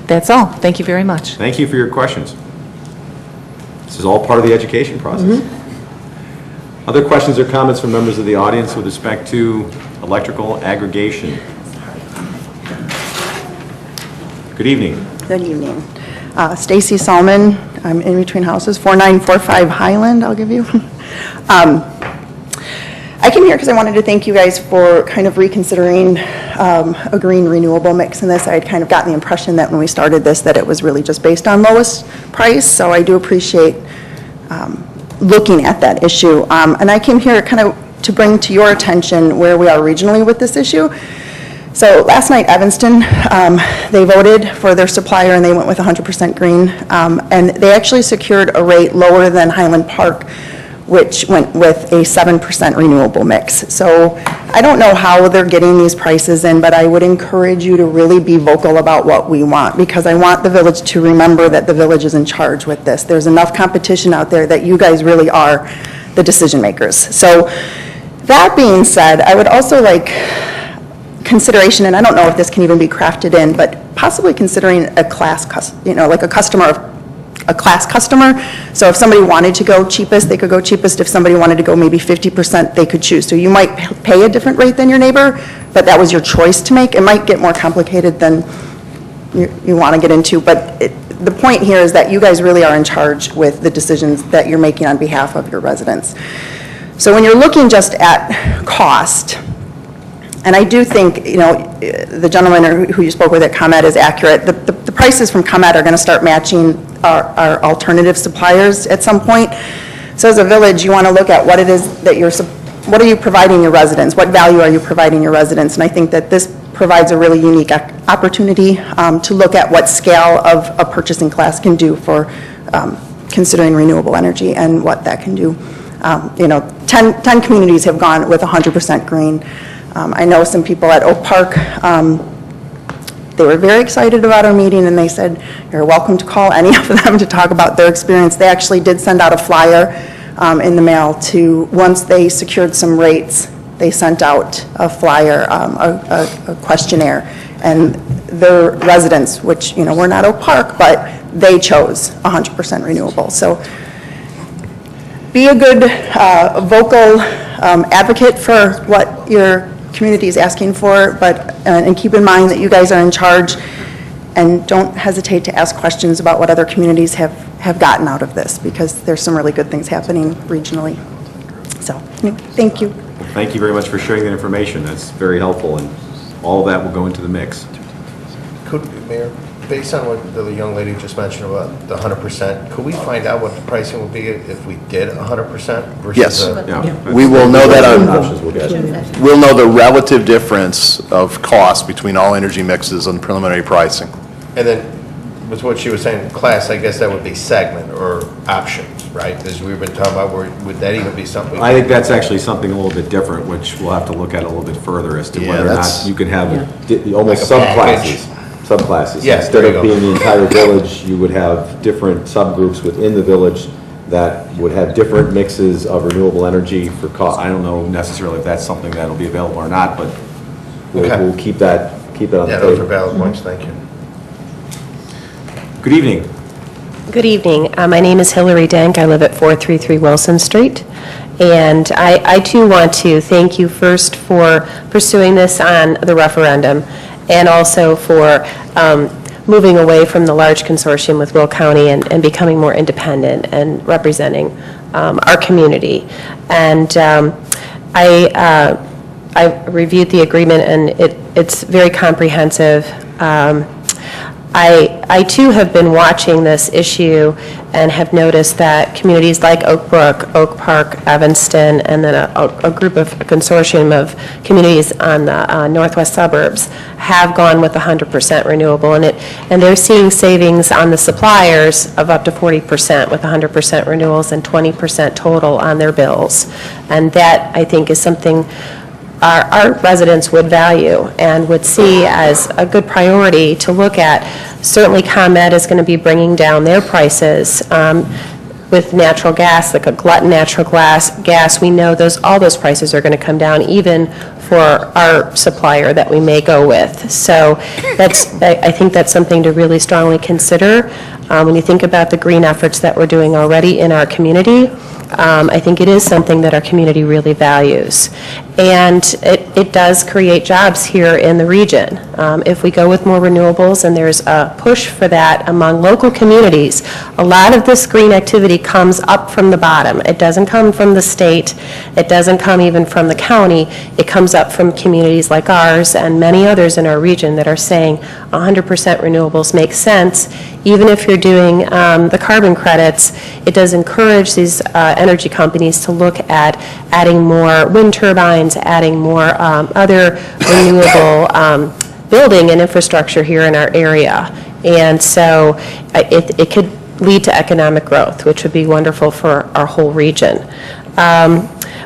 [SPEAKER 13] That's all. Thank you very much.
[SPEAKER 1] Thank you for your questions. This is all part of the education process. Other questions or comments from members of the audience with respect to electrical aggregation? Good evening.
[SPEAKER 14] Good evening. Stacy Salmon, I'm in between houses, 4945 Highland, I'll give you. I came here because I wanted to thank you guys for kind of reconsidering a green renewable mix in this. I had kind of gotten the impression that when we started this that it was really just based on lowest price, so I do appreciate looking at that issue. And I came here kind of to bring to your attention where we are regionally with this issue. So last night, Evanston, they voted for their supplier and they went with 100% green. And they actually secured a rate lower than Highland Park, which went with a 7% renewable mix. So I don't know how they're getting these prices in, but I would encourage you to really be vocal about what we want, because I want the village to remember that the village is in charge with this. There's enough competition out there that you guys really are the decision makers. So that being said, I would also like consideration, and I don't know if this can even be crafted in, but possibly considering a class, like a customer, a class customer. So if somebody wanted to go cheapest, they could go cheapest. If somebody wanted to go maybe 50%, they could choose. So you might pay a different rate than your neighbor, but that was your choice to make. It might get more complicated than you want to get into, but the point here is that you guys really are in charge with the decisions that you're making on behalf of your residents. So when you're looking just at cost, And I do think, the gentleman who you spoke with at ComEd is accurate. The prices from ComEd are going to start matching our alternative suppliers at some point. So as a village, you want to look at what it is that what are you providing your residents? What value are you providing your residents? And I think that this provides a really unique opportunity to look at what scale of a purchasing class can do for considering renewable energy and what that can do. 10 communities have gone with 100% green. I know some people at Oak Park, they were very excited about our meeting, and they said, you're welcome to call any of them to talk about their experience. They actually did send out a flyer in the mail to, once they secured some rates, they sent out a flyer, a questionnaire, and their residents, which, we're not Oak Park, but they chose 100% renewable. So be a good vocal advocate for what your community is asking for, and keep in mind that you guys are in charge, and don't hesitate to ask questions about what other communities have gotten out of this, because there's some really good things happening regionally. So, thank you.
[SPEAKER 1] Thank you very much for sharing that information. That's very helpful, and all of that will go into the mix.
[SPEAKER 6] Mayor, based on what the young lady just mentioned about the 100%, could we find out what the pricing would be if we did 100% versus?
[SPEAKER 2] Yes.
[SPEAKER 1] Yeah.
[SPEAKER 2] We will know that
[SPEAKER 1] Options we'll get.
[SPEAKER 2] we'll know the relative difference of cost between all energy mixes on preliminary pricing.
[SPEAKER 6] And then, with what she was saying, class, I guess that would be segment or options, right? As we've been talking about, would that even be something?
[SPEAKER 1] I think that's actually something a little bit different, which we'll have to look at a little bit further as to
[SPEAKER 2] Yeah,
[SPEAKER 1] whether or
[SPEAKER 2] that's-
[SPEAKER 1] not you can have almost
[SPEAKER 6] Like a package.
[SPEAKER 1] subclasses.
[SPEAKER 6] Yes,
[SPEAKER 1] Instead
[SPEAKER 6] there you
[SPEAKER 1] of
[SPEAKER 6] go.
[SPEAKER 1] being the entire village, you would have different subgroups within the village that would have different mixes of renewable energy for cost. I don't know necessarily if that's something that'll be available or not, but
[SPEAKER 6] Okay.
[SPEAKER 1] we'll keep that on the
[SPEAKER 6] Yeah,
[SPEAKER 1] table.
[SPEAKER 6] those are valid points, thank you.
[SPEAKER 1] Good evening.
[SPEAKER 15] Good evening. My name is Hillary Denk. I live at 433 Wilson Street. And I too want to thank you first for pursuing this on the referendum, and also for moving away from the large consortium with Will County and becoming more independent and representing our community. And I reviewed the agreement, and it's very comprehensive. I too have been watching this issue and have noticed that communities like Oak Brook, Oak Park, Evanston, and then a group of a consortium of communities on the northwest suburbs have gone with 100% renewable, and they're seeing savings on the suppliers of up to 40% with 100% renewals and 20% total on their bills. And that, I think, is something our residents would value and would see as a good priority to look at. Certainly, ComEd is going to be bringing down their prices with natural gas, like a glutton natural gas. We know all those prices are going to come down, even for our supplier that we may go with. So I think that's something to really strongly consider when you think about the green efforts that we're doing already in our community. I think it is something that our community really values. And it does create jobs here in the region. If we go with more renewables, and there's a push for that among local communities, a lot of this green activity comes up from the bottom. It doesn't come from the state. It doesn't come even from the county. It comes up from communities like ours and many others in our region that are saying 100% renewables make sense. Even if you're doing the carbon credits, it does encourage these energy companies to look at adding more wind turbines, adding more other renewable building and infrastructure here in our area. And so it could lead to economic growth, which would be wonderful for our whole region.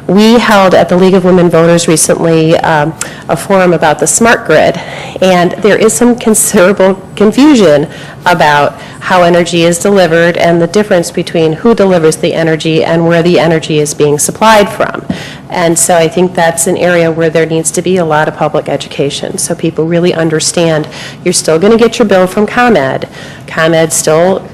[SPEAKER 15] We held at the League of Women Voters recently a forum about the smart grid, and there is some considerable confusion about how energy is delivered and the difference between who delivers the energy and where the energy is being supplied from. And so I think that's an area where there needs to be a lot of public education, so people really understand you're still going to get your bill from ComEd. ComEd still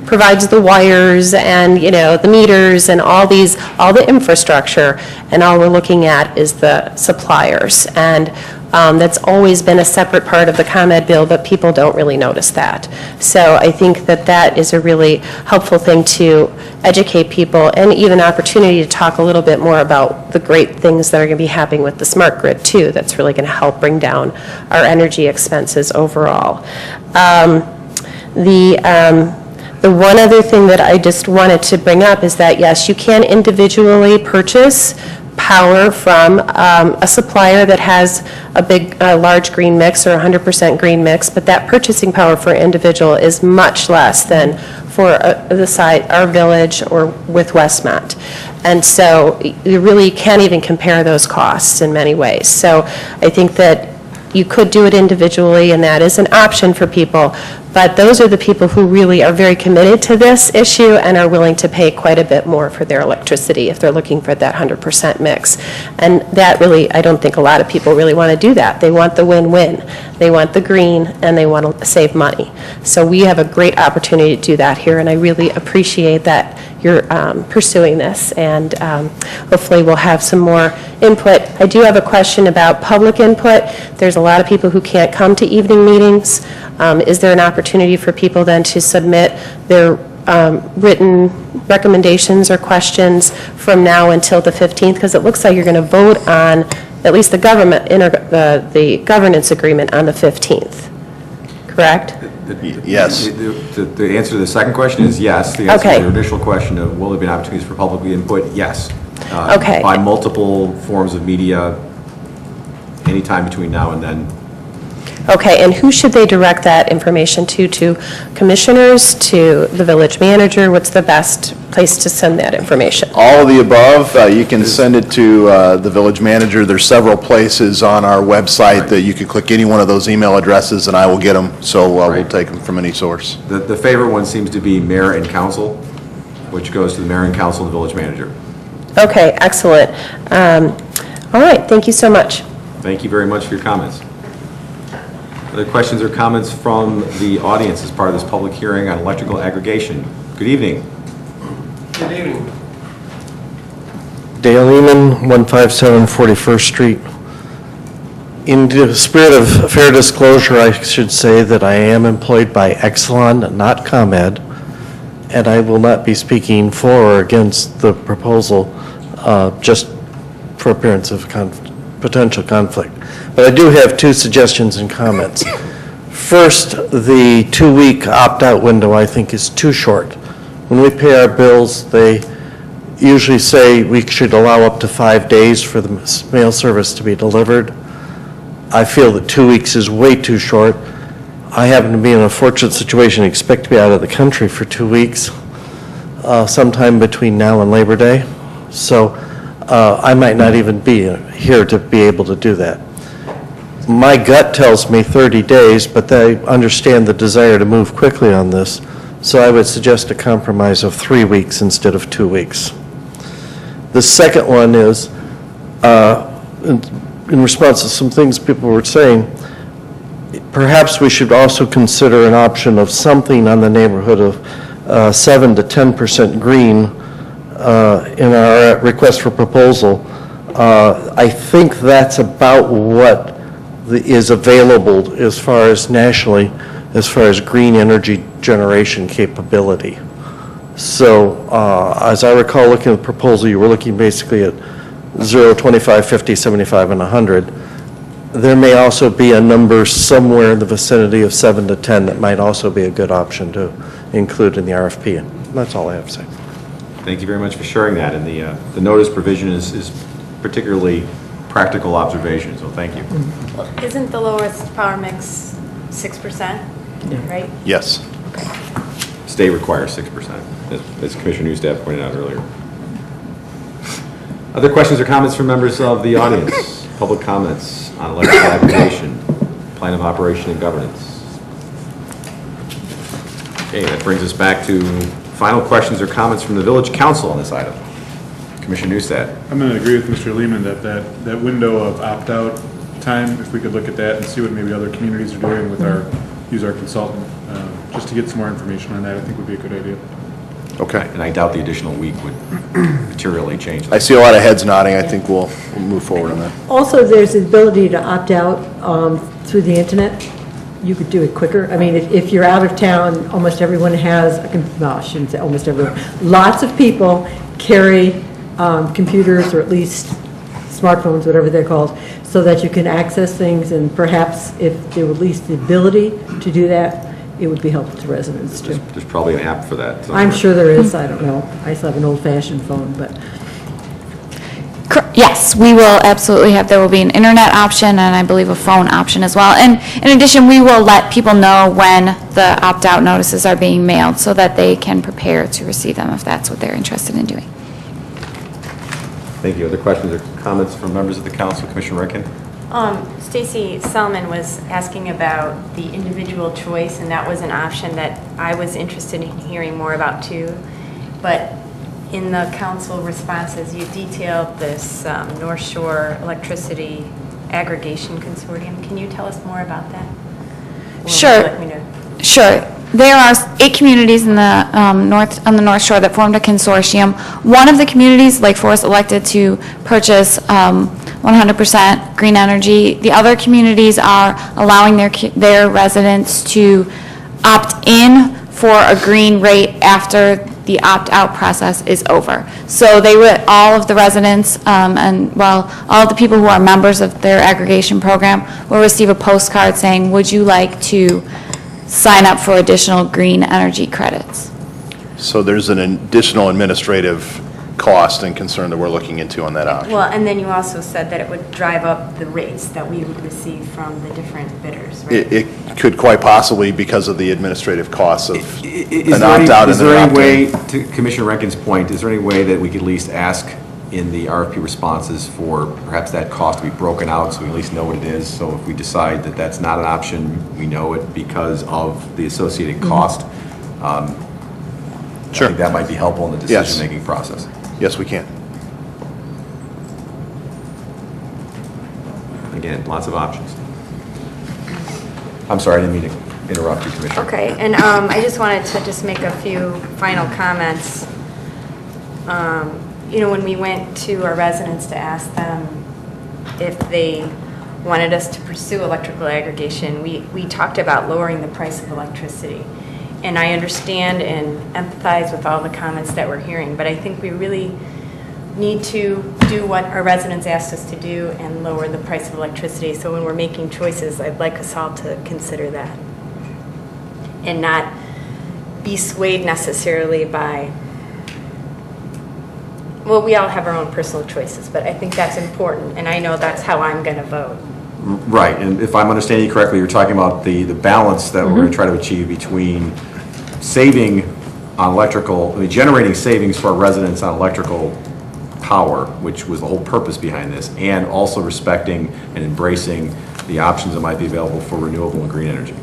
[SPEAKER 15] provides the wires and, you know, the meters and all the infrastructure, and all we're looking at is the suppliers. And that's always been a separate part of the ComEd bill, but people don't really notice that. So I think that that is a really helpful thing to educate people, and even opportunity to talk a little bit more about the great things that are going to be happening with the smart grid too. That's really going to help bring down our energy expenses overall. The one other thing that I just wanted to bring up is that, yes, you can individually purchase power from a supplier that has a large green mix or 100% green mix, but that purchasing power for an individual is much less than for our village or with Westmont. And so you really can't even compare those costs in many ways. So I think that you could do it individually, and that is an option for people, but those are the people who really are very committed to this issue and are willing to pay quite a bit more for their electricity if they're looking for that 100% mix. And that really, I don't think a lot of people really want to do that. They want the win-win. They want the green, and they want to save money. So we have a great opportunity to do that here, and I really appreciate that you're pursuing this, and hopefully we'll have some more input. I do have a question about public input. There's a lot of people who can't come to evening meetings. Is there an opportunity for people then to submit their written recommendations or questions from now until the 15th? Because it looks like you're going to vote on at least the the governance agreement on the 15th, correct?
[SPEAKER 2] Yes.
[SPEAKER 1] The answer to the second question is yes. The answer to the initial question of will there be opportunities for public input, yes.
[SPEAKER 15] Okay.
[SPEAKER 1] By multiple forms of media, anytime between now and then.
[SPEAKER 15] Okay, and who should they direct that information to? To commissioners, to the village manager? What's the best place to send that information?
[SPEAKER 2] All of the above. You can send it to the village manager. There's several places on our website that you can click any one of those email addresses, and I will get them. So we'll take them from any source.
[SPEAKER 1] The favorite one seems to be mayor and council, which goes to the mayor and council and the village manager.
[SPEAKER 15] Okay, excellent. All right, thank you so much.
[SPEAKER 1] Thank you very much for your comments. Other questions or comments from the audience as part of this public hearing on electrical aggregation? Good evening.
[SPEAKER 16] Good evening.
[SPEAKER 9] Dale Lehman, 157 41st Street. In the spirit of fair disclosure, I should say that I am employed by Exelon, not ComEd, and I will not be speaking for or against the proposal just for appearance of potential conflict. But I do have two suggestions and comments. First, the 2-week opt-out window I think is too short. When we pay our bills, they usually say we should allow up to 5 days for the mail service to be delivered. I feel that 2 weeks is way too short. I happen to be in a fortunate situation, expect to be out of the country for 2 weeks, sometime between now and Labor Day. So I might not even be here to be able to do that. My gut tells me 30 days, but I understand the desire to move quickly on this, so I would suggest a compromise of 3 weeks instead of 2 weeks. The second one is, in response to some things people were saying, perhaps we should also consider an option of something on the neighborhood of 7 to 10% green in our request for proposal. I think that's about what is available as far as nationally, as far as green energy generation capability. So as I recall looking at the proposal, you were looking basically at 0, 25, 50, 75, and 100. There may also be a number somewhere in the vicinity of 7 to 10 that might also be a good option to include in the RFP. And that's all I have to say.
[SPEAKER 1] Thank you very much for sharing that. And the notice provision is particularly practical observation, so thank you.
[SPEAKER 5] Isn't the lowest power mix 6%, right?
[SPEAKER 2] Yes.
[SPEAKER 1] State requires 6%, as Commissioner Newstaff pointed out earlier. Other questions or comments from members of the audience? Public comments on electrical aggregation, plan of operation and governance. Okay, that brings us back to final questions or comments from the village council on this item. Commissioner Newstadt.
[SPEAKER 7] I'm going to agree with Mr. Lehman that window of opt-out time, if we could look at that and see what maybe other communities are doing with use our consultant, just to get some more information on that, I think would be a good idea.
[SPEAKER 2] Okay.
[SPEAKER 1] And I doubt the additional week would materially change
[SPEAKER 2] I
[SPEAKER 1] that.
[SPEAKER 2] see a lot of heads nodding. I think we'll move forward on that.
[SPEAKER 4] Also, there's the ability to opt out through the internet. You could do it quicker. I mean, if you're out of town, almost everyone has, well, I shouldn't say almost everyone, lots of people carry computers, or at least smartphones, whatever they're called, so that you can access things, and perhaps if there were at least the ability to do that, it would be helpful to residents too.
[SPEAKER 1] There's probably an app for that.
[SPEAKER 4] I'm sure there is, I don't know. I still have an old-fashioned phone, but.
[SPEAKER 3] Yes, we will absolutely have, there will be an internet option and I believe a phone option as well. And in addition, we will let people know when the opt-out notices are being mailed so that they can prepare to receive them if that's what they're interested in doing.
[SPEAKER 1] Thank you. Other questions or comments from members of the council? Commissioner Rankin?
[SPEAKER 5] Stacy Selman was asking about the individual choice, and that was an option that I was interested in hearing more about too. But in the council responses, you detailed this North Shore Electricity Aggregation Consortium. Can you tell us more about that? Or would you
[SPEAKER 3] Sure.
[SPEAKER 5] like me to-
[SPEAKER 3] Sure. There are 8 communities in the on the North Shore that formed a consortium. One of the communities, Lake Forest, elected to purchase 100% green energy. The other communities are allowing their residents to opt in for a green rate after the opt-out process is over. So they would, all of the residents all of the people who are members of their aggregation program will receive a postcard saying, would you like to sign up for additional green energy credits?
[SPEAKER 2] So there's an additional administrative cost and concern that we're looking into on that option.
[SPEAKER 5] Well, and then you also said that it would drive up the rates that we would receive from the different bidders, right?
[SPEAKER 2] It could quite possibly because of the administrative costs of
[SPEAKER 1] Is
[SPEAKER 2] an
[SPEAKER 1] there any-
[SPEAKER 2] opt-out
[SPEAKER 1] Is
[SPEAKER 2] and
[SPEAKER 1] there
[SPEAKER 2] an
[SPEAKER 1] any way,
[SPEAKER 2] opt-in.
[SPEAKER 1] to Commissioner Rankin's point, is there any way that we could at least ask in the RFP responses for perhaps that cost to be broken out so we at least know what it is? So if we decide that that's not an option, we know it because of the associated cost. I
[SPEAKER 2] Sure.
[SPEAKER 1] think that might be helpful in the
[SPEAKER 2] Yes.
[SPEAKER 1] decision-making process.
[SPEAKER 2] Yes, we can.
[SPEAKER 1] Again, lots of options. I'm sorry, I didn't mean to interrupt you, Commissioner.
[SPEAKER 5] Okay, and I just wanted to just make a few final comments. You know, when we went to our residents to ask them if they wanted us to pursue electrical aggregation, we talked about lowering the price of electricity. And I understand and empathize with all the comments that we're hearing, but I think we really need to do what our residents asked us to do and lower the price of electricity. So when we're making choices, I'd like us all to consider that and not be swayed necessarily by, well, we all have our own personal choices, but I think that's important, and I know that's how I'm going to vote.
[SPEAKER 1] Right, and if I'm understanding you correctly, you're talking about the balance that we're going to try to achieve between saving on electrical, generating savings for our residents on electrical power, which was the whole purpose behind this, and also respecting and embracing the options that might be available for renewable and green energy.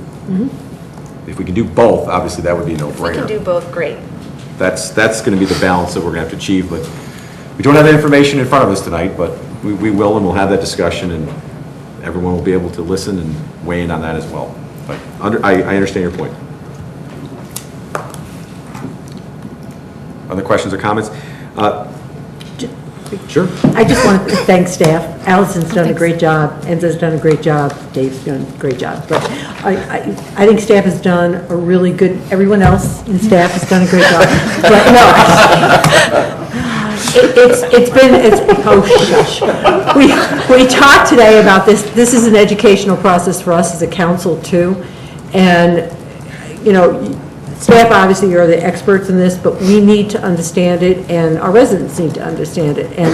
[SPEAKER 1] If we can do both, obviously that would be a
[SPEAKER 5] If we
[SPEAKER 1] no-brainer.
[SPEAKER 5] can do both, great.
[SPEAKER 1] That's going to be the balance that we're going to have to achieve, but we don't have that information in front of us tonight, but we will, and we'll have that discussion, and everyone will be able to listen and weigh in on that as well. But I understand your point. Other questions or comments? Sure.
[SPEAKER 4] I just want to thank staff. Allison's done a great job, Enzo's done a great job, Dave's done a great job. But I think staff has done a really good, everyone else in staff has done a great job. But no, oh gosh. We talked today about this. This is an educational process for us as a council too. And, you know, staff obviously are the experts in this, but we need to understand it, and our residents need to understand it. And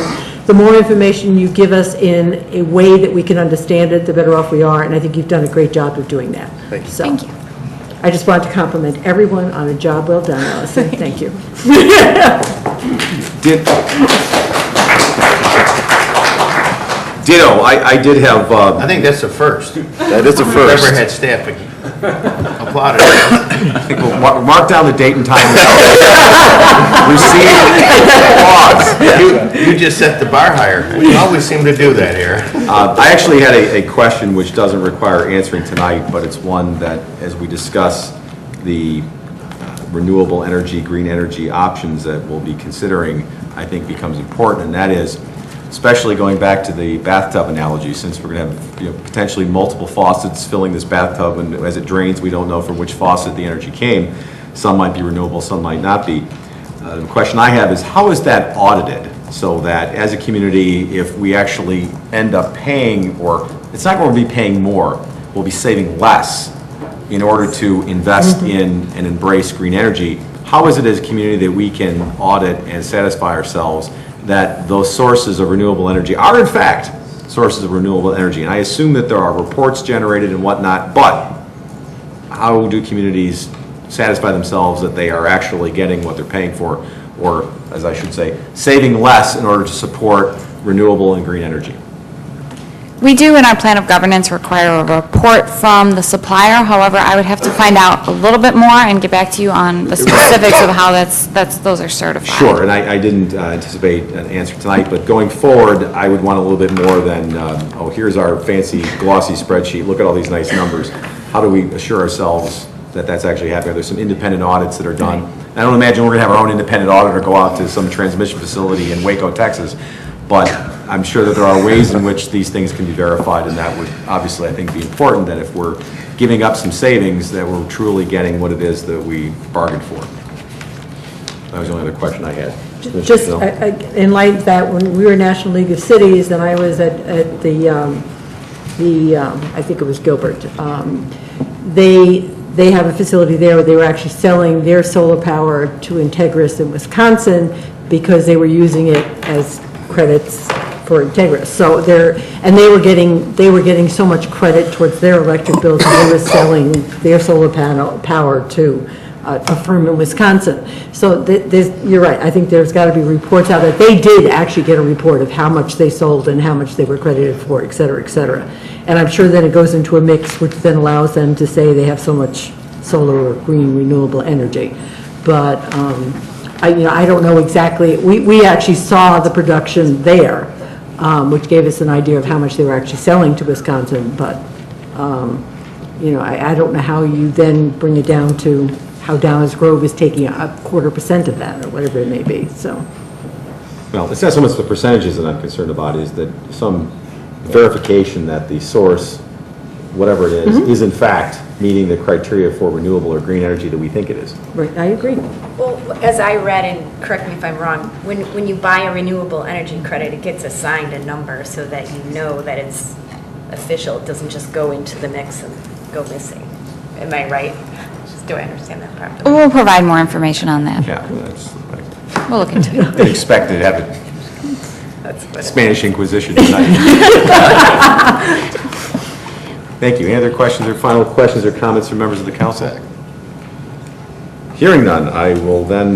[SPEAKER 4] the more information you give us in a way that we can understand it, the better off we are, and I think you've done a great job of doing that.
[SPEAKER 2] Thank you.
[SPEAKER 4] So,
[SPEAKER 3] Thank you.
[SPEAKER 4] I just want to compliment everyone on a job well done, Allison. Thank you.
[SPEAKER 1] Ditto. I did have,
[SPEAKER 6] I think that's the first.
[SPEAKER 2] That is a first.
[SPEAKER 6] Never had staff applauded.
[SPEAKER 1] I think we'll mark down the date and time. Receive applause.
[SPEAKER 6] You just set the bar higher. You always seem to do that here.
[SPEAKER 1] I actually had a question which doesn't require answering tonight, but it's one that, as we discuss the renewable energy, green energy options that we'll be considering, I think becomes important, and that is, especially going back to the bathtub analogy, since we're going to have potentially multiple faucets filling this bathtub, and as it drains, we don't know from which faucet the energy came. Some might be renewable, some might not be. The question I have is, how is that audited so that as a community, if we actually end up paying, or it's not going to be paying more, we'll be saving less in order to invest in and embrace green energy. How is it as a community that we can audit and satisfy ourselves that those sources of renewable energy are in fact sources of renewable energy? And I assume that there are reports generated and whatnot, but how do communities satisfy themselves that they are actually getting what they're paying for, or, as I should say, saving less in order to support renewable and green energy?
[SPEAKER 3] We do, in our plan of governance, require a report from the supplier. However, I would have to find out a little bit more and get back to you on the specifics of how those are certified.
[SPEAKER 1] Sure, and I didn't anticipate an answer tonight, but going forward, I would want a little bit more than, oh, here's our fancy glossy spreadsheet, look at all these nice numbers. How do we assure ourselves that that's actually happening? There's some independent audits that are done. I don't imagine we're going to have our own independent auditor go out to some transmission facility in Waco, Texas, but I'm sure that there are ways in which these things can be verified, and that would obviously, I think, be important, that if we're giving up some savings, that we're truly getting what it is that we bargained for. That was the only other question I had.
[SPEAKER 4] Just in light of that, when we were National League of Cities, and I was at the I think it was Gilbert, they have a facility there where they were actually selling their solar power to Integris in Wisconsin because they were using it as credits for Integris. So they were getting so much credit towards their electric bills, and they were selling their solar panel power to a firm in Wisconsin. So you're right. I think there's got to be reports out that they did actually get a report of how much they sold and how much they were credited for, et cetera, et cetera. And I'm sure then it goes into a mix, which then allows them to say they have so much solar or green renewable energy. But I don't know exactly. We actually saw the production there, which gave us an idea of how much they were actually selling to Wisconsin. But I don't know how you then bring it down to how Downers Grove is taking 0.25% of that, or whatever it may be. So,
[SPEAKER 1] well, it's not so much the percentages that I'm concerned about, is that some verification that the source, whatever it is in fact meeting the criteria for renewable or green energy that we think it is.
[SPEAKER 4] right, I agree.
[SPEAKER 5] Well, as I read, and correct me if I'm wrong, when you buy a renewable energy credit, it gets assigned a number so that you know that it's official. It doesn't just go into the mix and go missing. Am I right? Do I understand that properly?
[SPEAKER 3] We'll provide more information on that.
[SPEAKER 1] Yeah, that's,
[SPEAKER 3] We'll look into it.
[SPEAKER 1] I didn't expect to have a Spanish Inquisition tonight. Thank you. Any other questions or final questions or comments from members of the council? Hearing none, I will then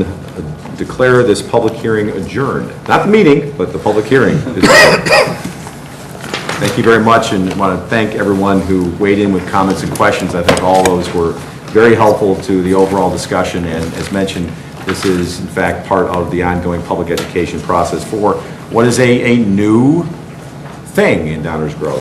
[SPEAKER 1] declare this public hearing adjourned. Not the meeting, but the public hearing is adjourned. Thank you very much, and I want to thank everyone who weighed in with comments and questions. I think all those were very helpful to the overall discussion, and as mentioned, this is in fact part of the ongoing public education process for what is a new thing in Downers Grove.